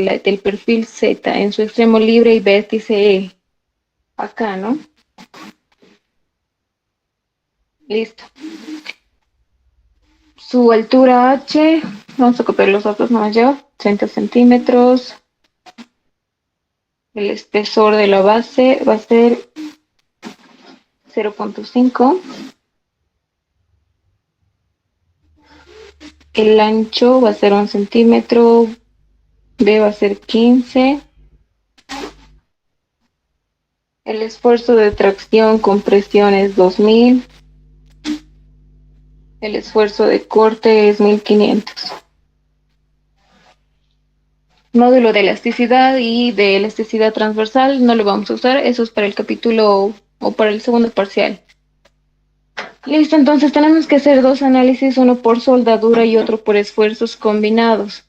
del perfil Z en su extremo libre y vértice E. Acá, ¿no? Listo. Su altura H, vamos a copiar los datos nomás ya, 30 centímetros. El espesor de la base va a ser 0.5. El ancho va a ser 1 centímetro. B va a ser 15. El esfuerzo de tracción con presión es 2000. El esfuerzo de corte es 1500. Módulo de elasticidad y de elasticidad transversal no lo vamos a usar, eso es para el capítulo o para el segundo parcial. Listo, entonces tenemos que hacer dos análisis, uno por soldadura y otro por esfuerzos combinados.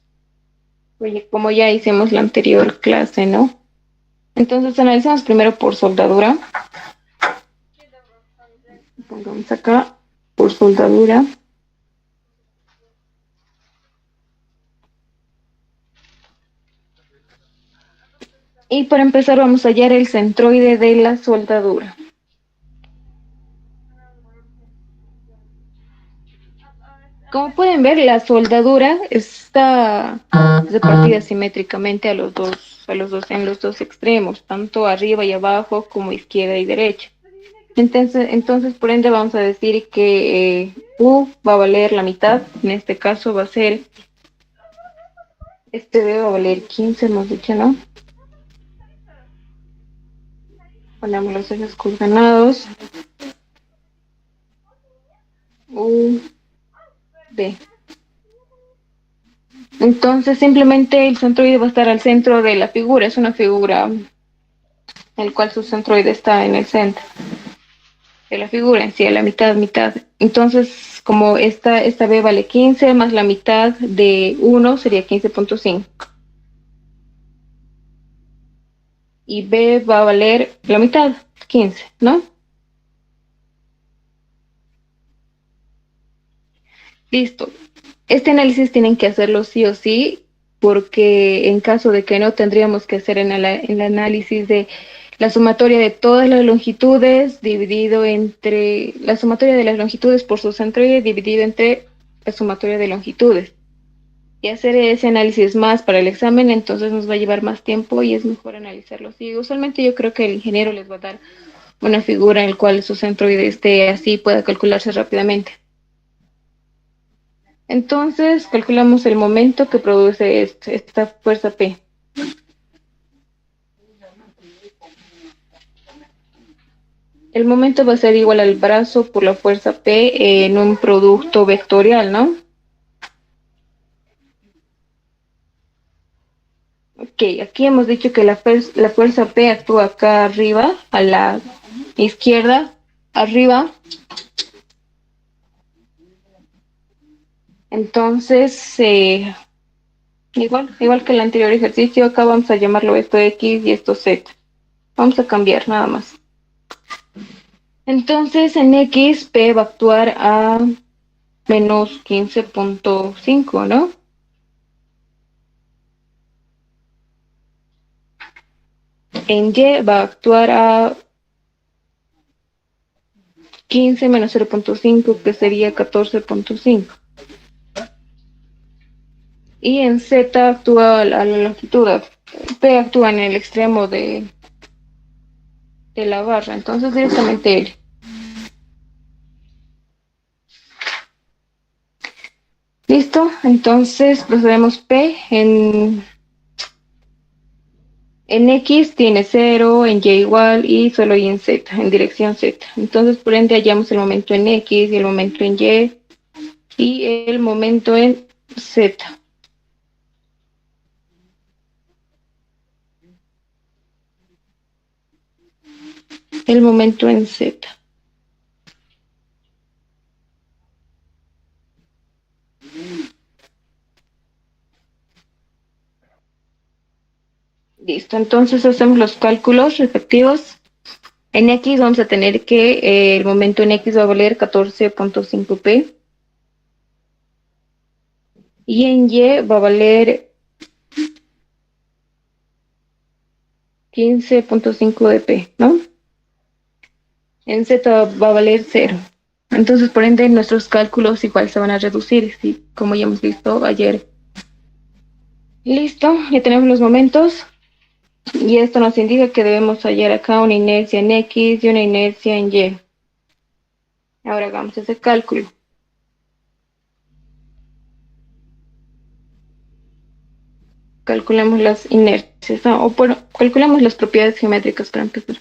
Oye, como ya hicimos la anterior clase, ¿no? Entonces analizamos primero por soldadura. Pongamos acá por soldadura. Y para empezar vamos a hallar el centroide de la soldadura. Como pueden ver, la soldadura está repartida simétricamente en los dos extremos, tanto arriba y abajo como izquierda y derecha. Entonces, por ende, vamos a decir que U va a valer la mitad. En este caso va a ser, este B va a valer 15, hemos dicho, ¿no? Ponemos los ejes coordenados. U, B. Entonces, simplemente el centroide va a estar al centro de la figura. Es una figura en la cual su centroide está en el centro de la figura, en sí, a la mitad, mitad. Entonces, como esta B vale 15, más la mitad de 1 sería 15.5. Y B va a valer la mitad, 15, ¿no? Listo. Este análisis tienen que hacerlo sí o sí, porque en caso de que no, tendríamos que hacer en el análisis de la sumatoria de todas las longitudes dividido entre la sumatoria de las longitudes por su centroide dividido entre la sumatoria de longitudes. Y hacer ese análisis más para el examen, entonces nos va a llevar más tiempo y es mejor analizarlo así. Usualmente yo creo que el ingeniero les va a dar una figura en la cual su centroide esté así, pueda calcularse rápidamente. Entonces, calculamos el momento que produce esta fuerza P. El momento va a ser igual al brazo por la fuerza P en un producto vectorial, ¿no? Ok, aquí hemos dicho que la fuerza P actúa acá arriba, a la izquierda, arriba. Entonces, igual que el anterior ejercicio, acá vamos a llamarlo esto X y esto Z. Vamos a cambiar nada más. Entonces, en X, P va a actuar a menos 15.5, ¿no? En Y va a actuar a 15 menos 0.5, que sería 14.5. Y en Z actúa a la longitud. P actúa en el extremo de la barra, entonces directamente L. Listo, entonces procedemos P en X tiene 0, en Y igual y solo y en Z, en dirección Z. Entonces, por ende, hallamos el momento en X y el momento en y el momento en Z. El momento en Z. Listo, entonces hacemos los cálculos respectivos. En X vamos a tener que el momento en X va a valer 14.5 P. Y en Y va a valer 15.5 de P, ¿no? En Z va a valer 0. Entonces, por ende, nuestros cálculos igual se van a reducir, ¿sí? Como ya hemos visto ayer. Listo, ya tenemos los momentos. Y esto nos indica que debemos hallar acá una inercia en X y una inercia en Y. Ahora hagamos ese cálculo. Calculemos las inercias, ¿no? O bueno, calculemos las propiedades geométricas para empezar.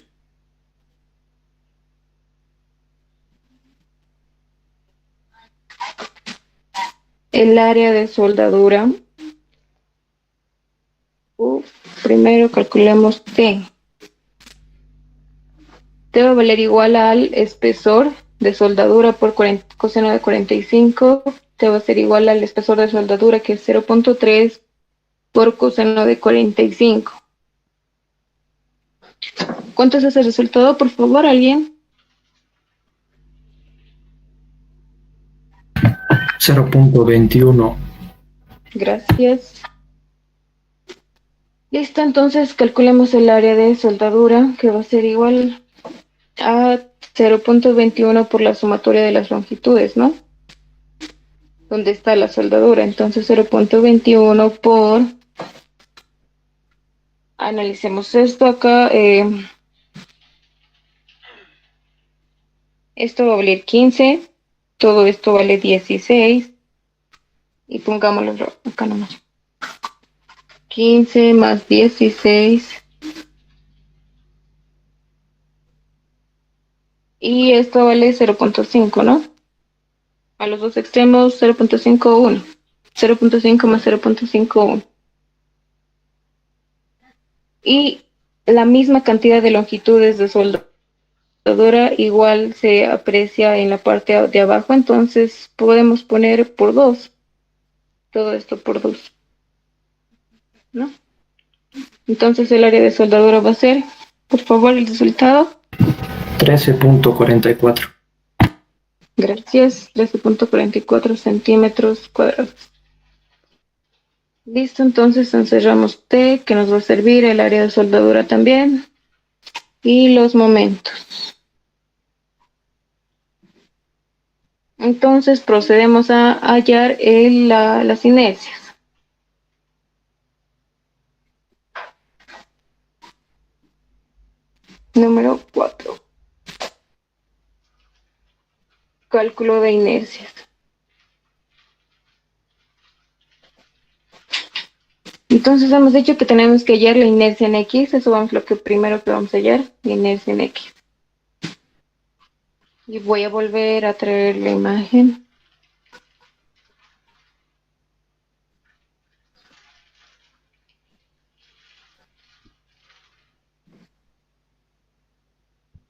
El área de soldadura. Primero calculemos T. T va a valer igual al espesor de soldadura por coseno de 45. T va a ser igual al espesor de soldadura, que es 0.3 por coseno de 45. ¿Cuánto es ese resultado, por favor, alguien? 0.21. Gracias. Listo, entonces calculemos el área de soldadura, que va a ser igual a 0.21 por la sumatoria de las longitudes, ¿no? ¿Dónde está la soldadura? Entonces 0.21 por... Analicemos esto acá. Esto va a valer 15. Todo esto vale 16. Y pongámoslo acá nomás. 15 más 16. Y esto vale 0.5, ¿no? A los dos extremos 0.51. 0.5 más 0.51. Y la misma cantidad de longitudes de soldadura igual se aprecia en la parte de abajo, entonces podemos poner por 2. Todo esto por 2, ¿no? Entonces el área de soldadura va a ser, por favor, el resultado. 13.44. Gracias, 13.44 centímetros cuadrados. Listo, entonces encerramos T, que nos va a servir el área de soldadura también. Y los momentos. Entonces procedemos a hallar las inercias. Número 4. Cálculo de inercias. Entonces hemos dicho que tenemos que hallar la inercia en X. Eso es lo primero que vamos a hallar, la inercia en X. Y voy a volver a traer la imagen.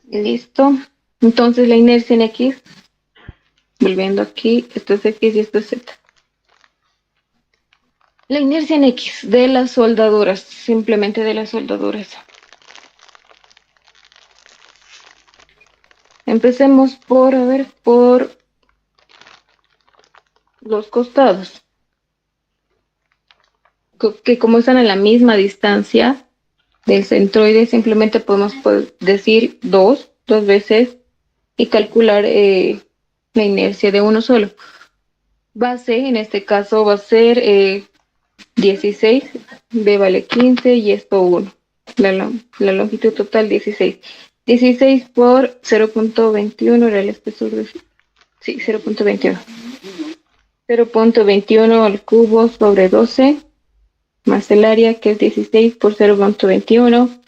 Listo. Entonces la inercia en X, volviendo aquí, esto es X y esto es Z. La inercia en X de las soldaduras, simplemente de las soldaduras. Empecemos por los costados, que como están a la misma distancia del centroide, simplemente podemos decir dos veces y calcular la inercia de uno solo. Base, en este caso va a ser 16, B vale 15 y esto 1. La longitud total 16. 16 por 0.21 era el espesor de... Sí, 0.21. 0.21 al cubo sobre 12 más el área, que es 16 por 0.21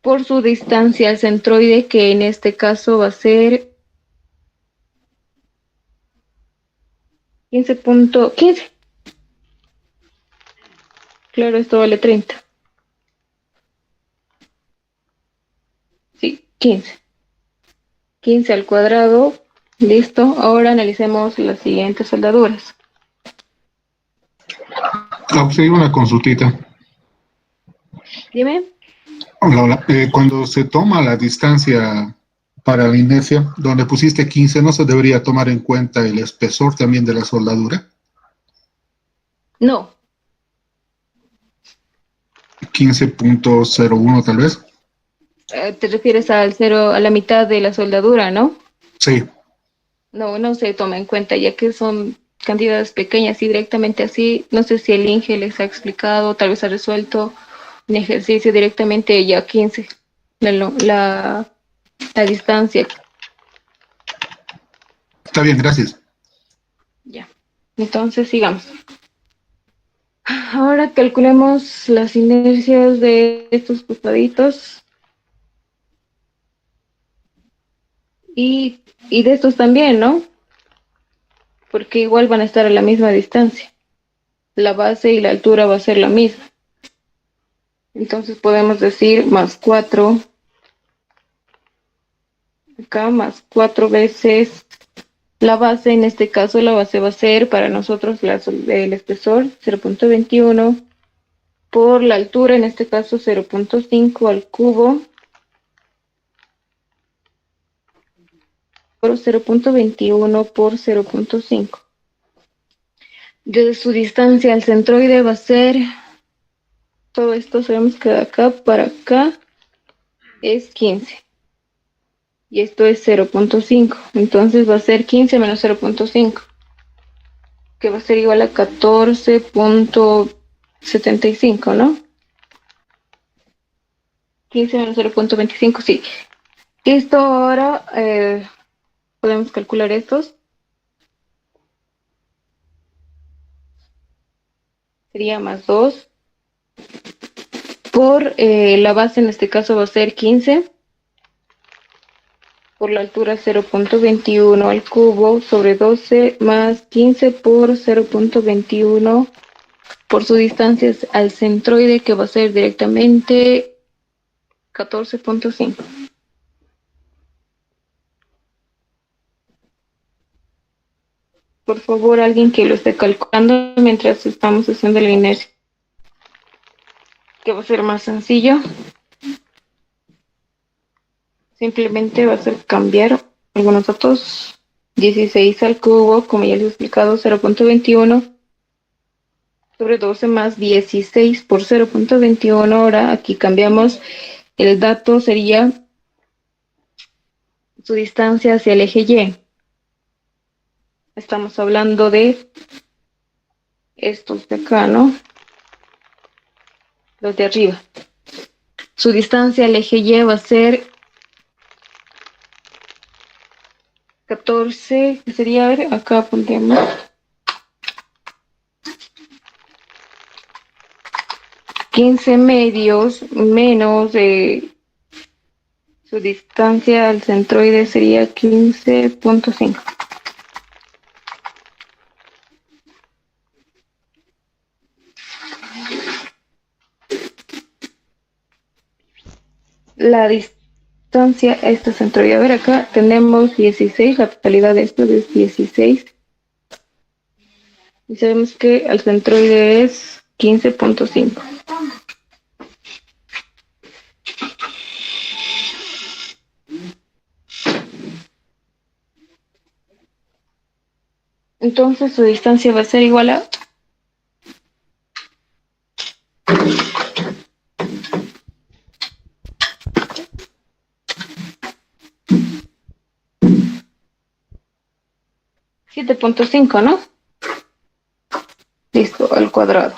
por su distancia al centroide, que en este caso va a ser 15.15. Claro, esto vale 30. Sí, 15. 15 al cuadrado. Listo. Ahora analicemos las siguientes soldaduras. Sí, una consultita. Dime. Hola, cuando se toma la distancia para la inercia, donde pusiste 15, ¿no se debería tomar en cuenta el espesor también de la soldadura? No. 15.01 tal vez. Te refieres al cero, a la mitad de la soldadura, ¿no? Sí. No, no se toma en cuenta, ya que son cantidades pequeñas y directamente así. No sé si el INGE les ha explicado, tal vez ha resuelto un ejercicio directamente ya 15, la distancia. Está bien, gracias. Ya. Entonces, sigamos. Ahora calculemos las inercias de estos costaditos y de estos también, ¿no? Porque igual van a estar a la misma distancia. La base y la altura va a ser la misma. Entonces podemos decir más 4, acá más 4 veces la base. En este caso la base va a ser para nosotros el espesor 0.21 por la altura, en este caso 0.5 al cubo por 0.21 por 0.5. Desde su distancia al centroide va a ser, todo esto sabemos que de acá para acá es 15. Y esto es 0.5. Entonces va a ser 15 menos 0.5, que va a ser igual a 14.75, ¿no? 15 menos 0.25, sí. Esto ahora podemos calcular estos. Sería más 2 por la base, en este caso va a ser 15 por la altura 0.21 al cubo sobre 12 más 15 por 0.21 por su distancia al centroide, que va a ser directamente 14.5. Por favor, alguien que lo esté calculando mientras estamos haciendo la inercia, que va a ser más sencillo. Simplemente va a ser cambiar algunos datos. 16 al cubo, como ya les he explicado, 0.21 sobre 12 más 16 por 0.21. Ahora aquí cambiamos el dato, sería su distancia hacia el eje Y. Estamos hablando de estos de acá, ¿no? Los de arriba. Su distancia al eje Y va a ser 14, que sería, a ver, acá pondremos 15 medios menos su distancia al centroide sería 15.5. La distancia a este centroide, a ver, acá tenemos 16, la totalidad de esto es 16. Y sabemos que al centroide es 15.5. Entonces su distancia va a ser igual a 7.5, ¿no? Listo, al cuadrado.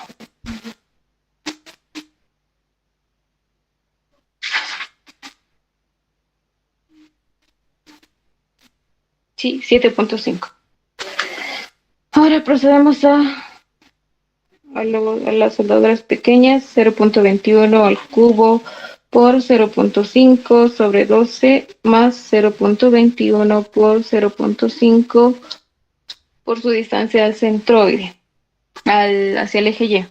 Sí, 7.5. Ahora procedemos a las soldaduras pequeñas, 0.21 al cubo por 0.5 sobre 12 más 0.21 por 0.5 por su distancia al centroide, hacia el eje Y.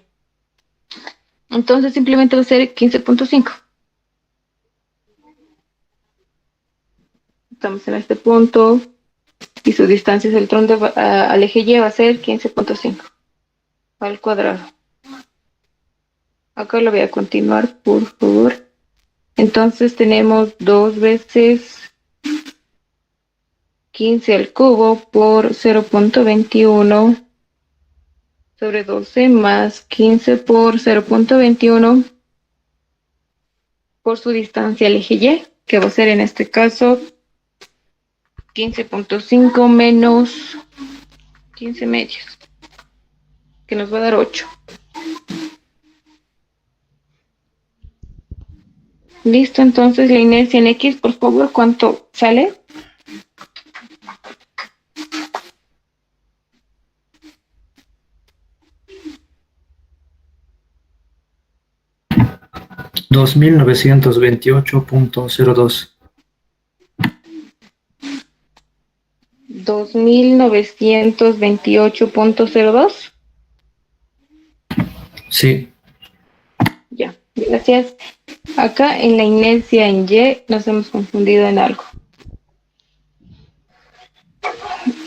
Entonces simplemente va a ser 15.5. Estamos en este punto y su distancia al eje Y va a ser 15.5 al cuadrado. Acá lo voy a continuar, por favor. Entonces tenemos 2 veces 15 al cubo por 0.21 sobre 12 más 15 por 0.21 por su distancia al eje Y, que va a ser en este caso 15.5 menos 15 medios, que nos va a dar 8. Listo, entonces la inercia en X, por favor, ¿cuánto sale? Dos mil novecientos veintiocho punto cero dos. 2928.02. Sí. Ya, gracias. Acá en la inercia en Y nos hemos confundido en algo.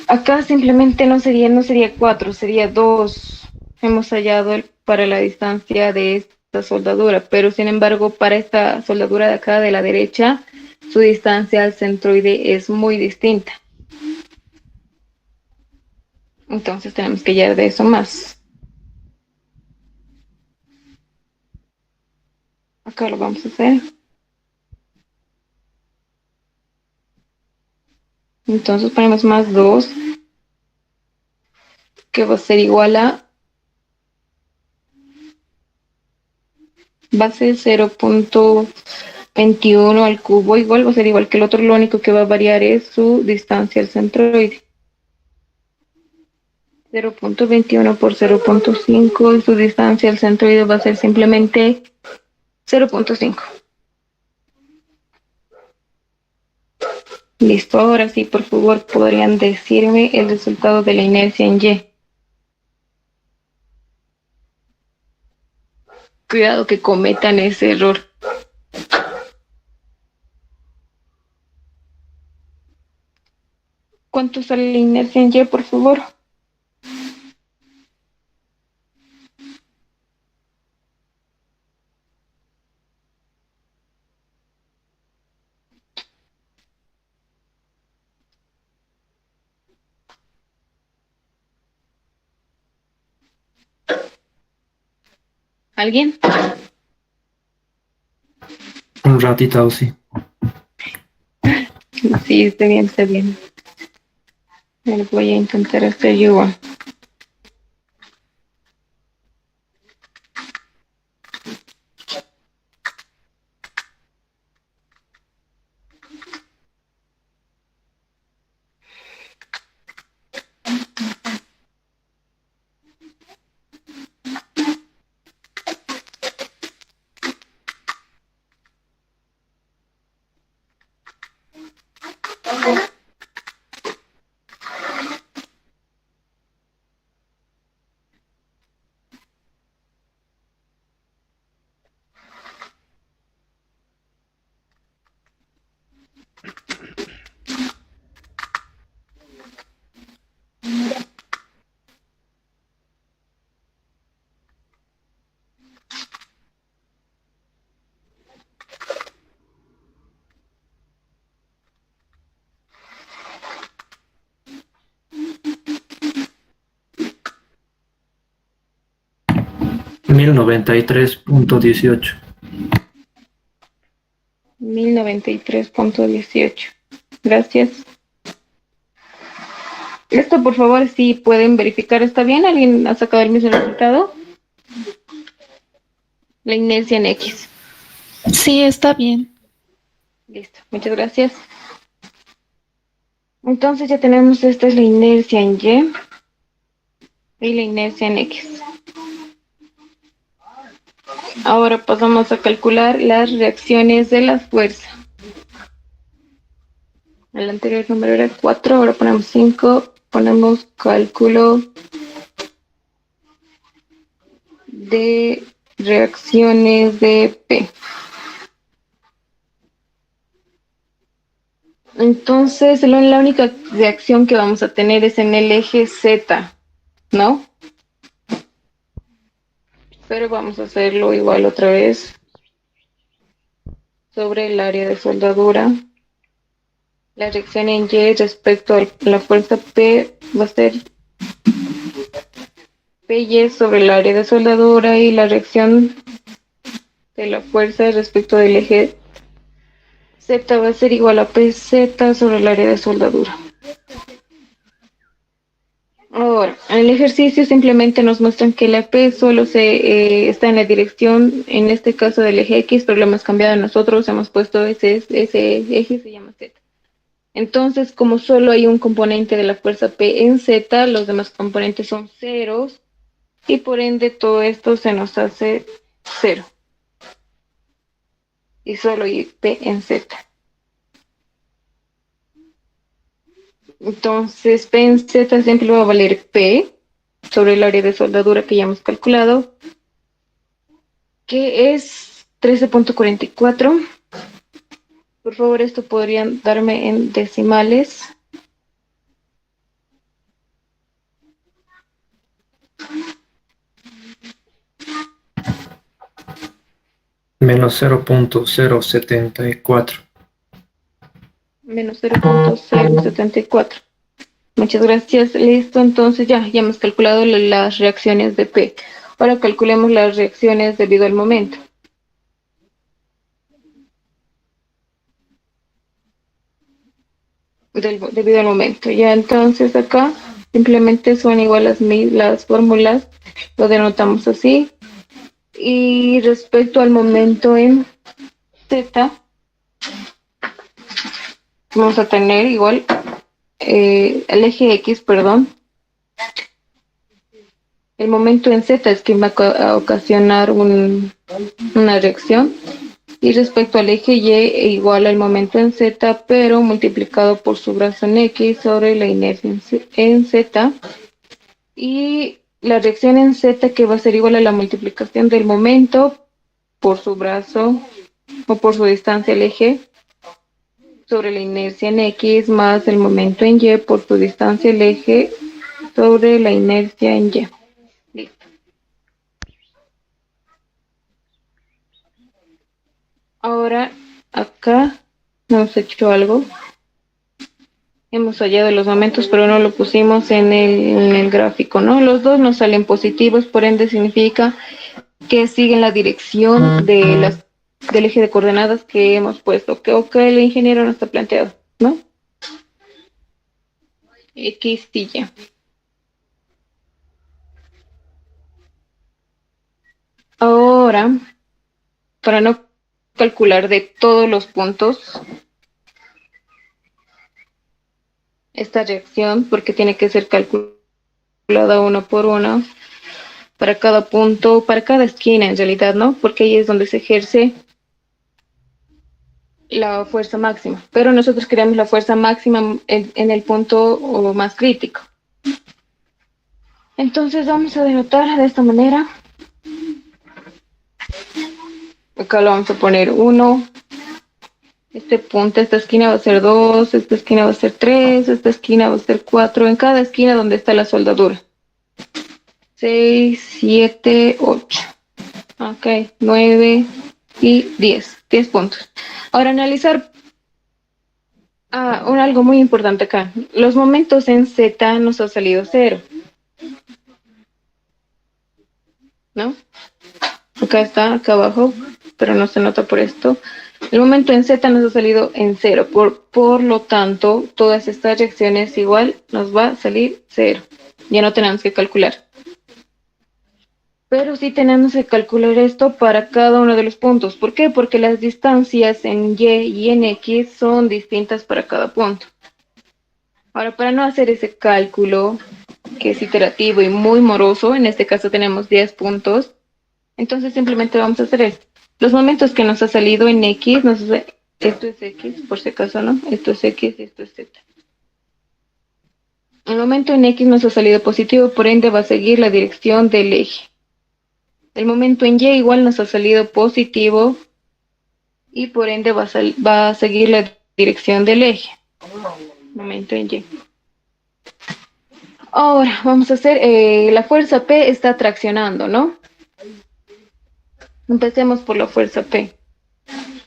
Acá simplemente no sería 4, sería 2. Hemos hallado para la distancia de esta soldadura, pero sin embargo para esta soldadura de acá de la derecha, su distancia al centroide es muy distinta. Entonces tenemos que hallar de eso más. Acá lo vamos a hacer. Entonces ponemos más 2, que va a ser igual a, va a ser 0.21 al cubo, igual va a ser igual que el otro, lo único que va a variar es su distancia al centroide. 0.21 por 0.5 y su distancia al centroide va a ser simplemente 0.5. Listo, ahora sí, por favor, podrían decirme el resultado de la inercia en Y. Cuidado que cometan ese error. ¿Cuánto sale la inercia en Y, por favor? ¿Alguien? Un ratito, sí. Sí, está bien, está bien. Lo voy a intentar hacer yo igual. Mil noventa y tres punto 18. 1093.18. Gracias. Esto, por favor, si pueden verificar, ¿está bien? ¿Alguien ha sacado el mismo resultado? La inercia en X. Sí, está bien. Listo, muchas gracias. Entonces ya tenemos, esta es la inercia en Y y la inercia en X. Ahora pasamos a calcular las reacciones de la fuerza. El anterior número era 4, ahora ponemos 5, ponemos cálculo de reacciones de P. Entonces, la única reacción que vamos a tener es en el eje Z, ¿no? Pero vamos a hacerlo igual otra vez sobre el área de soldadura. La reacción en Y respecto a la fuerza P va a ser PY sobre el área de soldadura y la reacción de la fuerza respecto del eje Z va a ser igual a PZ sobre el área de soldadura. Ahora, en el ejercicio simplemente nos muestran que la P solo está en la dirección, en este caso del eje X, pero lo hemos cambiado nosotros, hemos puesto ese eje, se llama Z. Entonces, como solo hay un componente de la fuerza P en Z, los demás componentes son ceros, y por ende todo esto se nos hace cero. Y solo hay P en Z. Entonces, P en Z siempre va a valer P sobre el área de soldadura que ya hemos calculado, que es 13.44. Por favor, esto podrían darme en decimales. Menos 0.074. Menos 0.074. Muchas gracias. Listo, entonces ya hemos calculado las reacciones de P. Ahora calculemos las reacciones debido al momento. Debido al momento. Ya entonces acá simplemente son igual las fórmulas, lo denotamos así. Y respecto al momento en Z, vamos a tener igual el eje X, perdón. El momento en Z es que va a ocasionar una reacción. Y respecto al eje Y, igual al momento en Z, pero multiplicado por su brazo en X sobre la inercia en Z. Y la reacción en Z que va a ser igual a la multiplicación del momento por su brazo o por su distancia al eje sobre la inercia en X más el momento en Y por su distancia al eje sobre la inercia en Y. Listo. Ahora acá hemos hecho algo. Hemos hallado los momentos, pero no lo pusimos en el gráfico, ¿no? Los dos nos salen positivos, por ende significa que siguen la dirección del eje de coordenadas que hemos puesto, que el ingeniero no está planteado, ¿no? X y Y. Ahora, para no calcular de todos los puntos esta reacción, porque tiene que ser calculada uno por uno, para cada punto, para cada esquina en realidad, ¿no? Porque ahí es donde se ejerce la fuerza máxima, pero nosotros queremos la fuerza máxima en el punto más crítico. Entonces vamos a denotar de esta manera. Acá lo vamos a poner 1. Este punto, esta esquina va a ser 2, esta esquina va a ser 3, esta esquina va a ser 4, en cada esquina donde está la soldadura. 6, 7, 8. Ok, 9 y 10. 10 puntos. Ahora analizar algo muy importante acá. Los momentos en Z nos ha salido 0. ¿No? Acá está, acá abajo, pero no se nota por esto. El momento en Z nos ha salido en 0. Por lo tanto, todas estas reacciones igual nos va a salir 0. Ya no tenemos que calcular. Pero sí tenemos que calcular esto para cada uno de los puntos. ¿Por qué? Porque las distancias en Y y en X son distintas para cada punto. Ahora, para no hacer ese cálculo, que es iterativo y muy moroso, en este caso tenemos 10 puntos, entonces simplemente vamos a hacer esto. Los momentos que nos ha salido en X, esto es X, por si acaso, ¿no? Esto es X y esto es Z. El momento en X nos ha salido positivo, por ende va a seguir la dirección del eje. El momento en Y igual nos ha salido positivo y por ende va a seguir la dirección del eje. Momento en Y. Ahora vamos a hacer, la fuerza P está traccionando, ¿no? Empecemos por la fuerza P.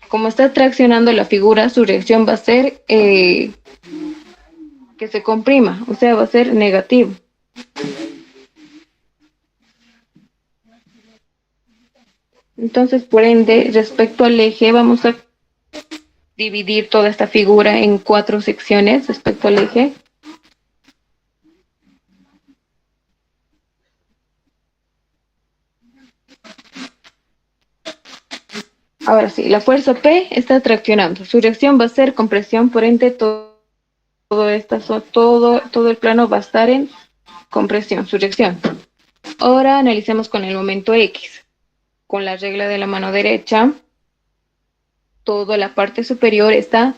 Como está traccionando la figura, su reacción va a ser que se comprima, o sea, va a ser negativo. Entonces, por ende, respecto al eje, vamos a dividir toda esta figura en 4 secciones respecto al eje. Ahora sí, la fuerza P está traccionando. Su reacción va a ser compresión, por ende, todo el plano va a estar en compresión, su reacción. Ahora analicemos con el momento X. Con la regla de la mano derecha, toda la parte superior está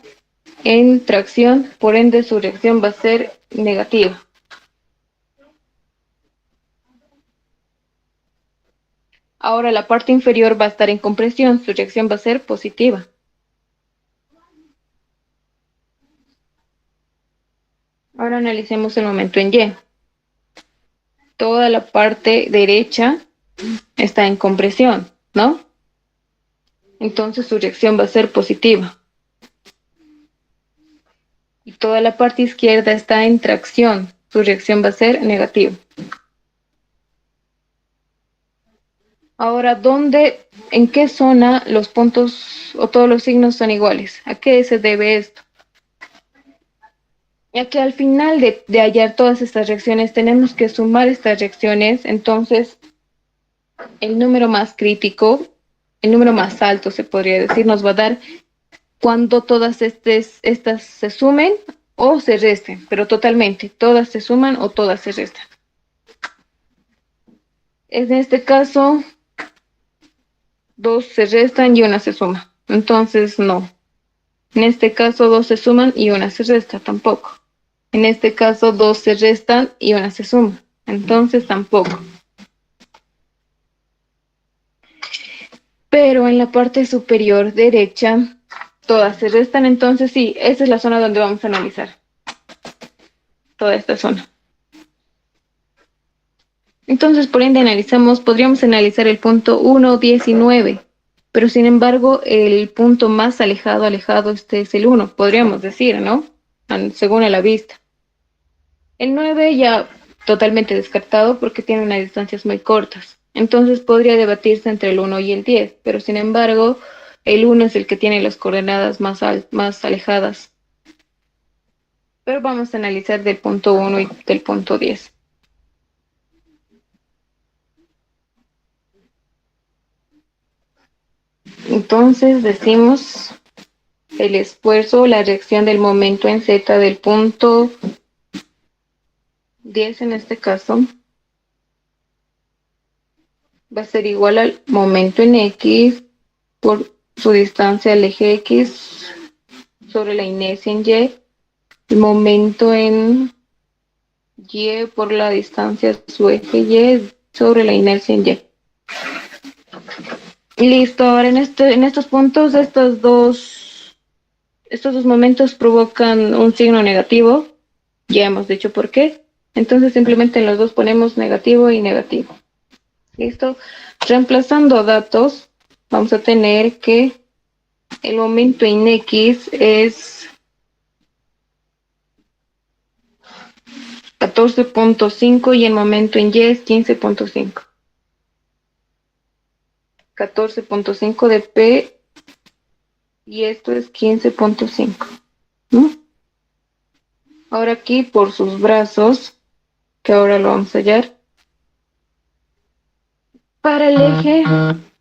en tracción, por ende su reacción va a ser negativa. Ahora la parte inferior va a estar en compresión, su reacción va a ser positiva. Ahora analicemos el momento en Y. Toda la parte derecha está en compresión, ¿no? Entonces su reacción va a ser positiva. Y toda la parte izquierda está en tracción, su reacción va a ser negativa. Ahora, en qué zona los puntos o todos los signos son iguales? ¿A qué se debe esto? Ya que al final de hallar todas estas reacciones tenemos que sumar estas reacciones, entonces el número más crítico, el número más alto se podría decir, nos va a dar cuando todas estas se sumen o se resten, pero totalmente, todas se suman o todas se restan. En este caso, 2 se restan y una se suma, entonces no. En este caso 2 se suman y una se resta, tampoco. En este caso 2 se restan y una se suma, entonces tampoco. Pero en la parte superior derecha, todas se restan, entonces sí, esa es la zona donde vamos a analizar. Toda esta zona. Entonces, por ende, podríamos analizar el punto 1, 10 y 9, pero sin embargo, el punto más alejado, este es el 1, podríamos decir, ¿no? Según a la vista. El 9 ya totalmente descartado porque tiene unas distancias muy cortas. Entonces podría debatirse entre el 1 y el 10, pero sin embargo, el 1 es el que tiene las coordenadas más alejadas. Pero vamos a analizar del punto 1 y del punto 10. Entonces decimos el esfuerzo, la reacción del momento en Z del punto 10 en este caso va a ser igual al momento en X por su distancia al eje X sobre la inercia en Y, el momento en Y por la distancia de su eje Y sobre la inercia en Y. Listo, ahora en estos puntos, estos dos momentos provocan un signo negativo. Ya hemos dicho por qué. Entonces simplemente en los dos ponemos negativo y negativo. Listo. Reemplazando datos, vamos a tener que el momento en X es 14.5 y el momento en Y es 15.5. 14.5 de P y esto es 15.5, ¿no? Ahora aquí por sus brazos, que ahora lo vamos a hallar, para el eje,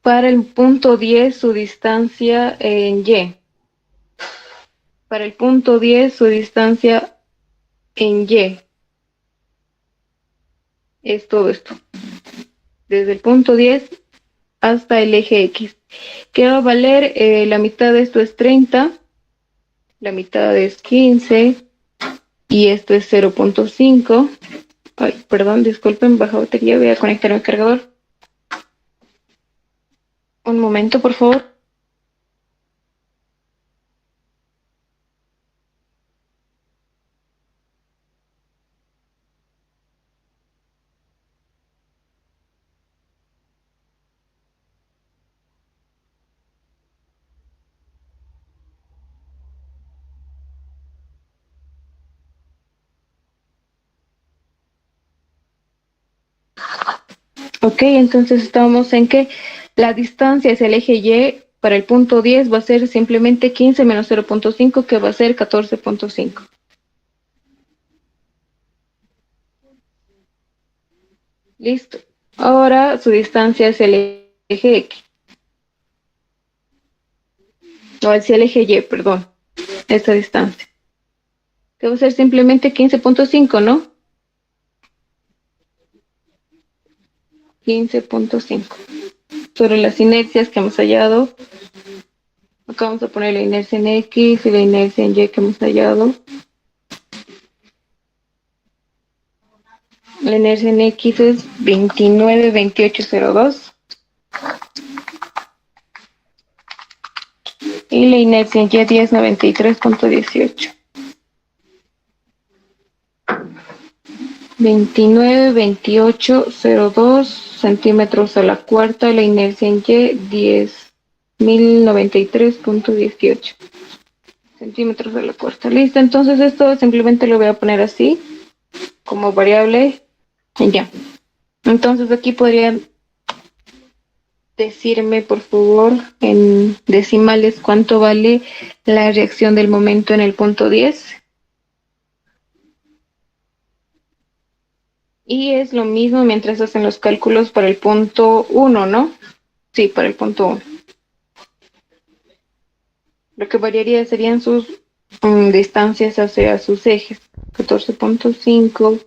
para el punto 10 su distancia en Y. Para el punto 10 su distancia en Y. Es todo esto. Desde el punto 10 hasta el eje X. ¿Qué va a valer? La mitad de esto es 30, la mitad es 15 y esto es 0.5. Ay, perdón, disculpen, baja batería, voy a conectar el cargador. Un momento, por favor. Ok, entonces estamos en que La distancia hacia el eje Y para el punto 10 va a ser simplemente 15 menos 0.5, que va a ser 14.5. Listo. Ahora su distancia hacia el eje X. O hacia el eje Y, perdón. Esta distancia. Que va a ser simplemente 15.5, ¿no? 15.5. Sobre las inercias que hemos hallado. Acá vamos a poner la inercia en X y la inercia en Y que hemos hallado. La inercia en X es 29,2802. Y la inercia en Y 10,93,18. 29,2802 centímetros a la cuarta. La inercia en Y 10,093,18 centímetros a la cuarta. Listo, entonces esto simplemente lo voy a poner así, como variable, y ya. Entonces aquí podrían decirme, por favor, en decimales, cuánto vale la reacción del momento en el punto 10. Y es lo mismo mientras hacen los cálculos para el punto 1, ¿no? Sí, para el punto 1. Lo que variaría serían sus distancias hacia sus ejes. 14.5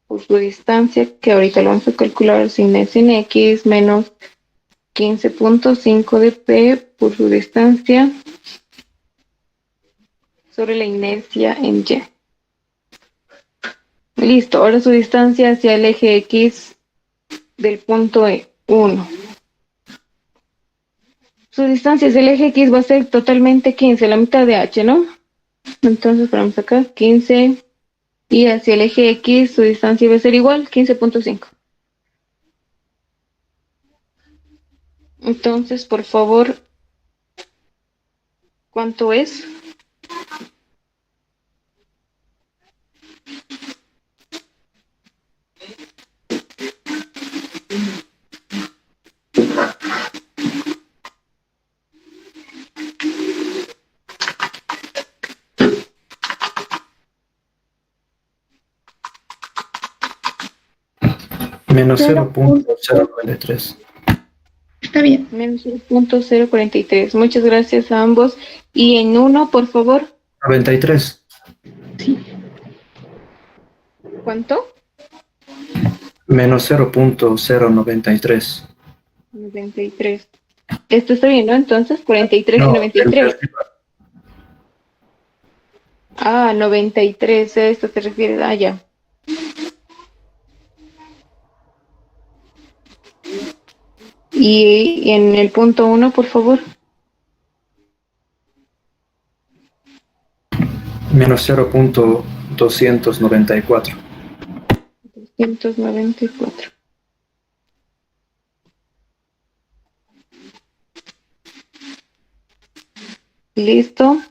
por su distancia, que ahorita lo vamos a calcular sin inercia en X, menos 15.5 de P por su distancia sobre la inercia en Y. Listo, ahora su distancia hacia el eje X del punto 1. Su distancia hacia el eje X va a ser totalmente 15, la mitad de H, ¿no? Entonces ponemos acá 15 y hacia el eje X su distancia va a ser igual, 15.5. Entonces, por favor, ¿cuánto es? Menos 0.093. Está bien. Menos 0.043. Muchas gracias a ambos. Y en uno, por favor. 93. ¿Cuánto? Menos 0.093. 93. Esto está bien, ¿no? Entonces, 43 y No, 93. Ah, 93, a esto te refieres. Ah, ya. Y en el punto 1, por favor. Menos 0.294. 294. Listo.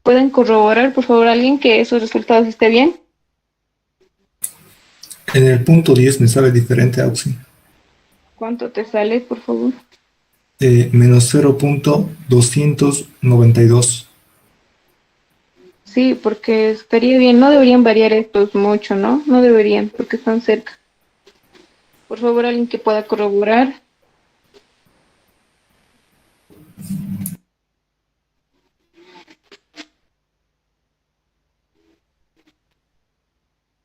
¿Pueden corroborar, por favor, alguien que esos resultados esté bien? En el punto 10 me sale diferente, Auxi. ¿Cuánto te sale, por favor? Menos 0.292. Sí, porque estaría bien. No deberían variar estos mucho, ¿no? No deberían, porque están cerca. Por favor, alguien que pueda corroborar.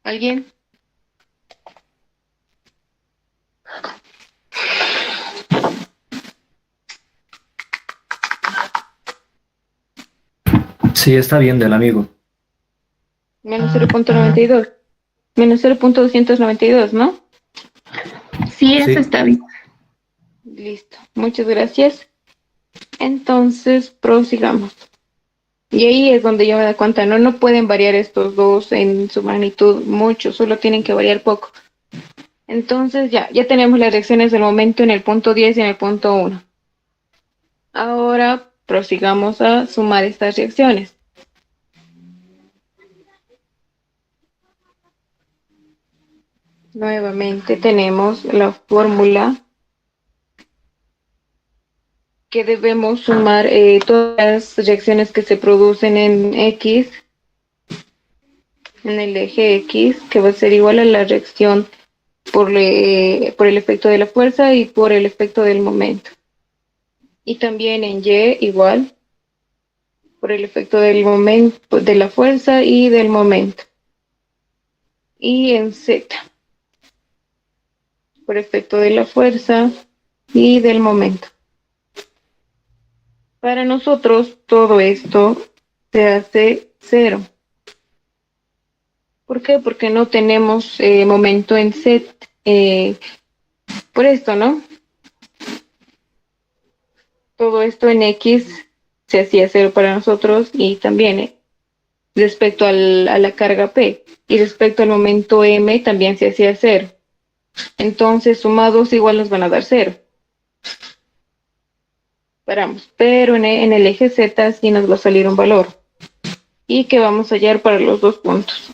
¿Alguien? Sí, está bien del amigo. Menos 0.92. Menos 0.292, ¿no? Sí, eso Sí. está bien. Listo. Muchas gracias. Entonces, prosigamos. Y ahí es donde yo me da cuenta, no pueden variar estos dos en su magnitud mucho, solo tienen que variar poco. Entonces ya tenemos las reacciones del momento en el punto 10 y en el punto 1. Ahora prosigamos a sumar estas reacciones. Nuevamente tenemos la fórmula que debemos sumar todas las reacciones que se producen en X, en el eje X, que va a ser igual a la reacción por el efecto de la fuerza y por el efecto del momento. Y también en Y igual, por el efecto del momento, de la fuerza y del momento. Y en Z, por efecto de la fuerza y del momento. Para nosotros todo esto se hace 0. ¿Por qué? Porque no tenemos momento en Z. Por esto, ¿no? Todo esto en X se hacía 0 para nosotros y también respecto a la carga P. Y respecto al momento M también se hacía 0. Entonces sumados igual nos van a dar 0. Paramos, pero en el eje Z sí nos va a salir un valor. ¿Y que vamos a hallar para los dos puntos?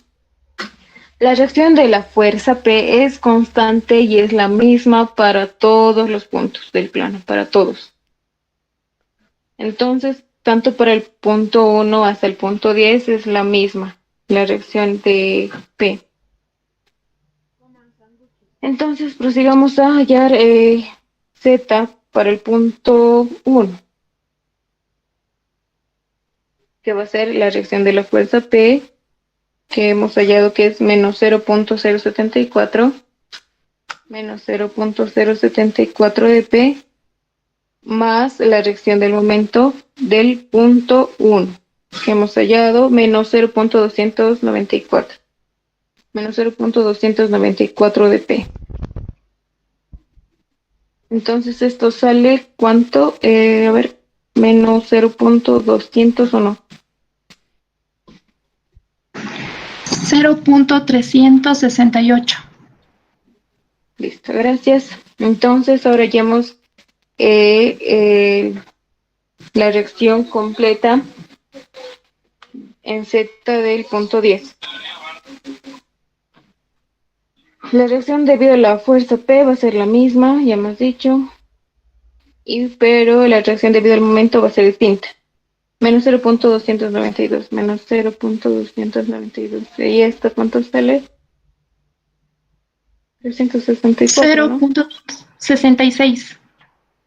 La reacción de la fuerza P es constante y es la misma para todos los puntos del plano, para todos. Entonces, tanto para el punto 1 hasta el punto 10 es la misma, la reacción de P. Entonces, prosigamos a hallar Z para el punto 1, que va a ser la reacción de la fuerza P, que hemos hallado que es menos 0.074, menos 0.074 de P, más la reacción del momento del punto 1, que hemos hallado menos 0.294, menos 0.294 de P. Entonces esto sale, ¿cuánto? A ver, menos 0.200 o no. 0.368. Listo, gracias. Entonces ahora ya hemos la reacción completa en Z del punto 10. La reacción debido a la fuerza P va a ser la misma, ya hemos dicho, pero la reacción debido al momento va a ser distinta. Menos 0.292, menos 0.292. ¿Y esto cuánto sale? 364, ¿no? 0.66.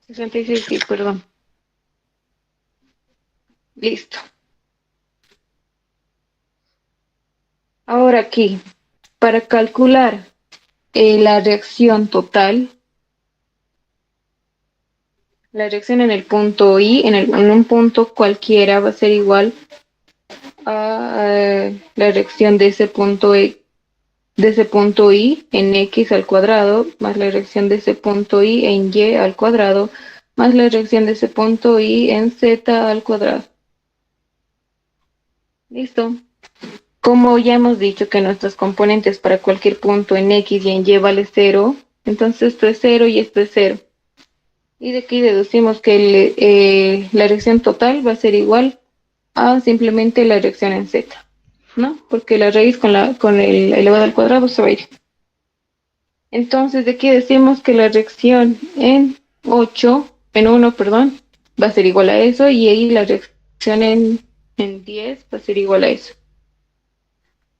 66, sí, perdón. Listo. Ahora aquí, para calcular la reacción total, la reacción en el punto I, en un punto cualquiera, va a ser igual a la reacción de ese punto I en X al cuadrado, más la reacción de ese punto I en Y al cuadrado, más la reacción de ese punto I en Z al cuadrado. Listo. Como ya hemos dicho que nuestros componentes para cualquier punto en X y en Y vale 0, entonces esto es 0 y esto es 0. Y de aquí deducimos que la reacción total va a ser igual a simplemente la reacción en Z, ¿no? Porque la raíz con el elevado al cuadrado se va a ir. Entonces de aquí decimos que la reacción en 1, perdón, va a ser igual a eso, y ahí la reacción en 10 va a ser igual a eso.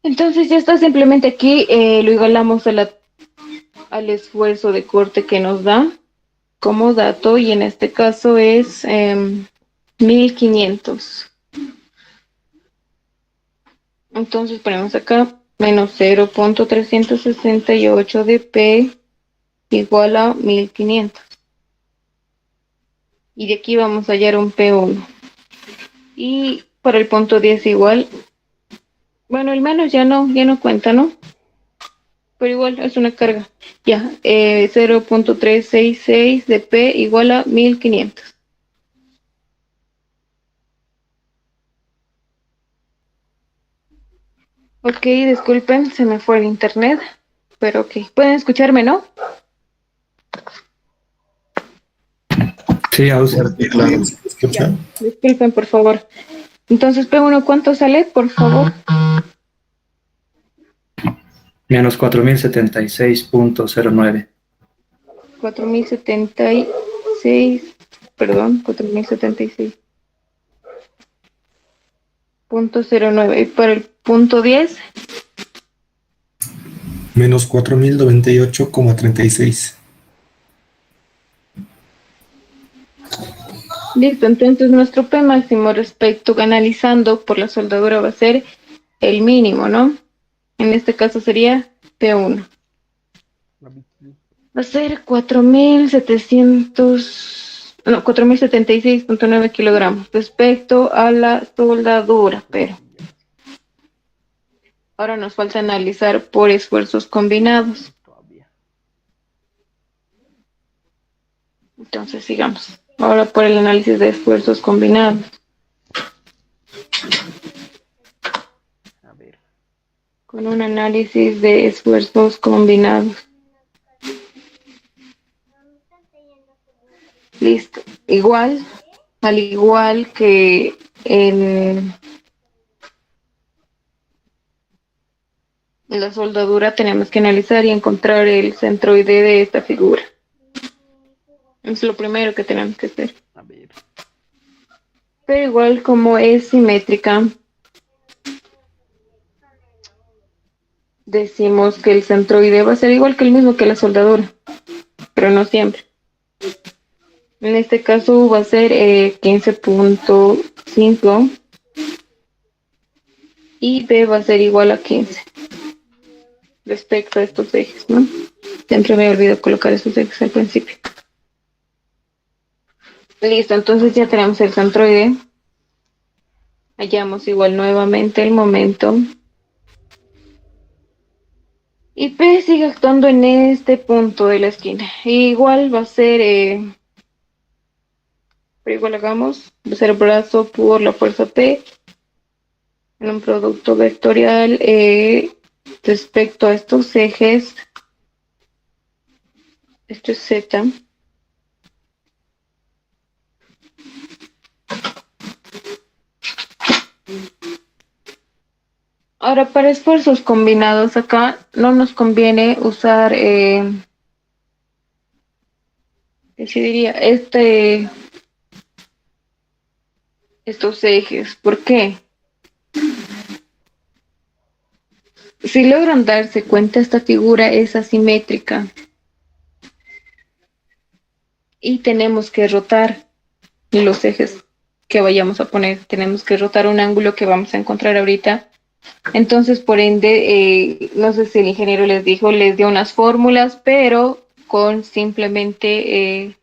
Entonces ya está, simplemente aquí lo igualamos al esfuerzo de corte que nos da como dato, y en este caso es 1500. Entonces ponemos acá menos 0.368 de P igual a 1500. Y de aquí vamos a hallar un P1. Y para el punto 10 igual, bueno, el menos ya no cuenta, ¿no? Pero igual es una carga. Ya, 0.366 de P igual a 1500. Ok, disculpen, se me fue el internet, pero ok. ¿Pueden escucharme, no? Sí, Auxi. Claro. ¿Escucha? Disculpen, por favor. Entonces, P1, ¿cuánto sale, por favor? Menos 4076.09. 4076 perdón, 4076.09. Y para el punto 10, Menos 4098,36. listo. Entonces nuestro P máximo respecto analizando por la soldadura va a ser el mínimo, ¿no? En este caso sería P1. Va a ser 4076.9 kilogramos respecto a la soldadura, pero ahora nos falta analizar por esfuerzos combinados. Entonces sigamos. Ahora por el análisis de esfuerzos combinados. Con un análisis de esfuerzos combinados. Listo. Al igual que en la soldadura tenemos que analizar y encontrar el centroide de esta figura. Es lo primero que tenemos que hacer. Pero igual como es simétrica, decimos que el centroide va a ser igual que el mismo que la soldadura, pero no siempre. En este caso va a ser 15.5 y B va a ser igual a 15 respecto a estos ejes, ¿no? Siempre me olvido colocar estos ejes al principio. Listo, entonces ya tenemos el centroide. Hallamos igual nuevamente el momento. Y P sigue actuando en este punto de la esquina. Igual va a ser, pero igual hagamos, va a ser brazo por la fuerza P en un producto vectorial respecto a estos ejes. Esto es Z. Ahora, para esfuerzos combinados acá no nos conviene usar, ¿qué se diría? Estos ejes. ¿Por qué? Si logran darse cuenta, esta figura es asimétrica y tenemos que rotar los ejes que vayamos a poner. Tenemos que rotar un ángulo que vamos a encontrar ahorita. Entonces, por ende, no sé si el ingeniero les dio unas fórmulas, pero con simplemente,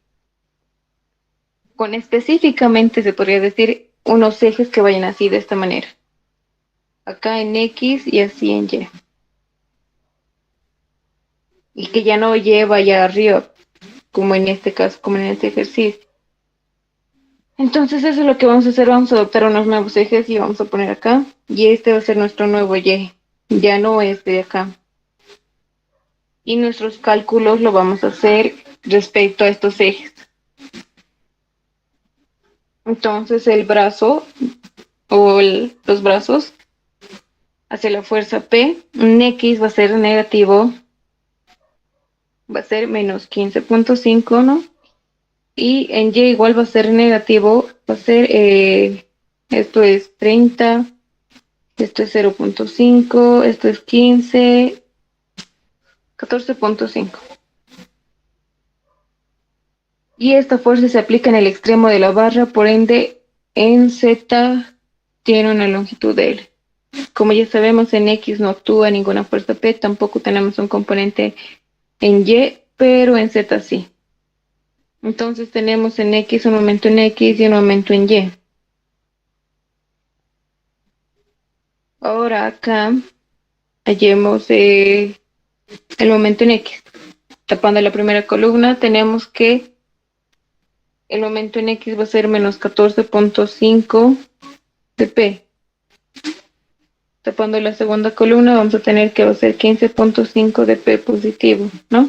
con específicamente se podría decir unos ejes que vayan así de esta manera. Acá en X y así en Y. Y que ya no Y vaya arriba, como en este caso, como en este ejercicio. Entonces eso es lo que vamos a hacer, vamos a adoptar unos nuevos ejes y vamos a poner acá. Y este va a ser nuestro nuevo Y, ya no este de acá. Y nuestros cálculos lo vamos a hacer respecto a estos ejes. Entonces el brazo o los brazos hacia la fuerza P, en X va a ser negativo, va a ser menos 15.5, ¿no? Y en Y igual va a ser negativo, va a ser, esto es 30, esto es 0.5, esto es 15, 14.5. Y esta fuerza se aplica en el extremo de la barra, por ende en Z tiene una longitud de L. Como ya sabemos, en X no actúa ninguna fuerza P, tampoco tenemos un componente en Y, pero en Z sí. Entonces tenemos en X un momento en X y un momento en Y. Ahora acá hallemos el momento en X. Tapando la primera columna tenemos que el momento en X va a ser menos 14.5 de P. Tapando la segunda columna vamos a tener que va a ser 15.5 de P positivo, ¿no?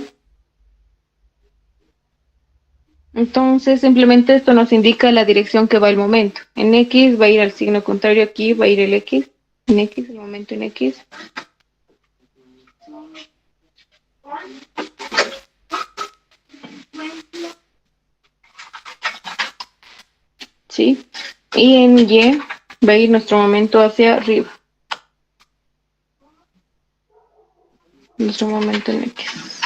Entonces simplemente esto nos indica la dirección que va el momento. En X va a ir al signo contrario, aquí va a ir el X. En X, el momento en X. ¿sí? Y en Y va a ir nuestro momento hacia arriba. Nuestro momento en X.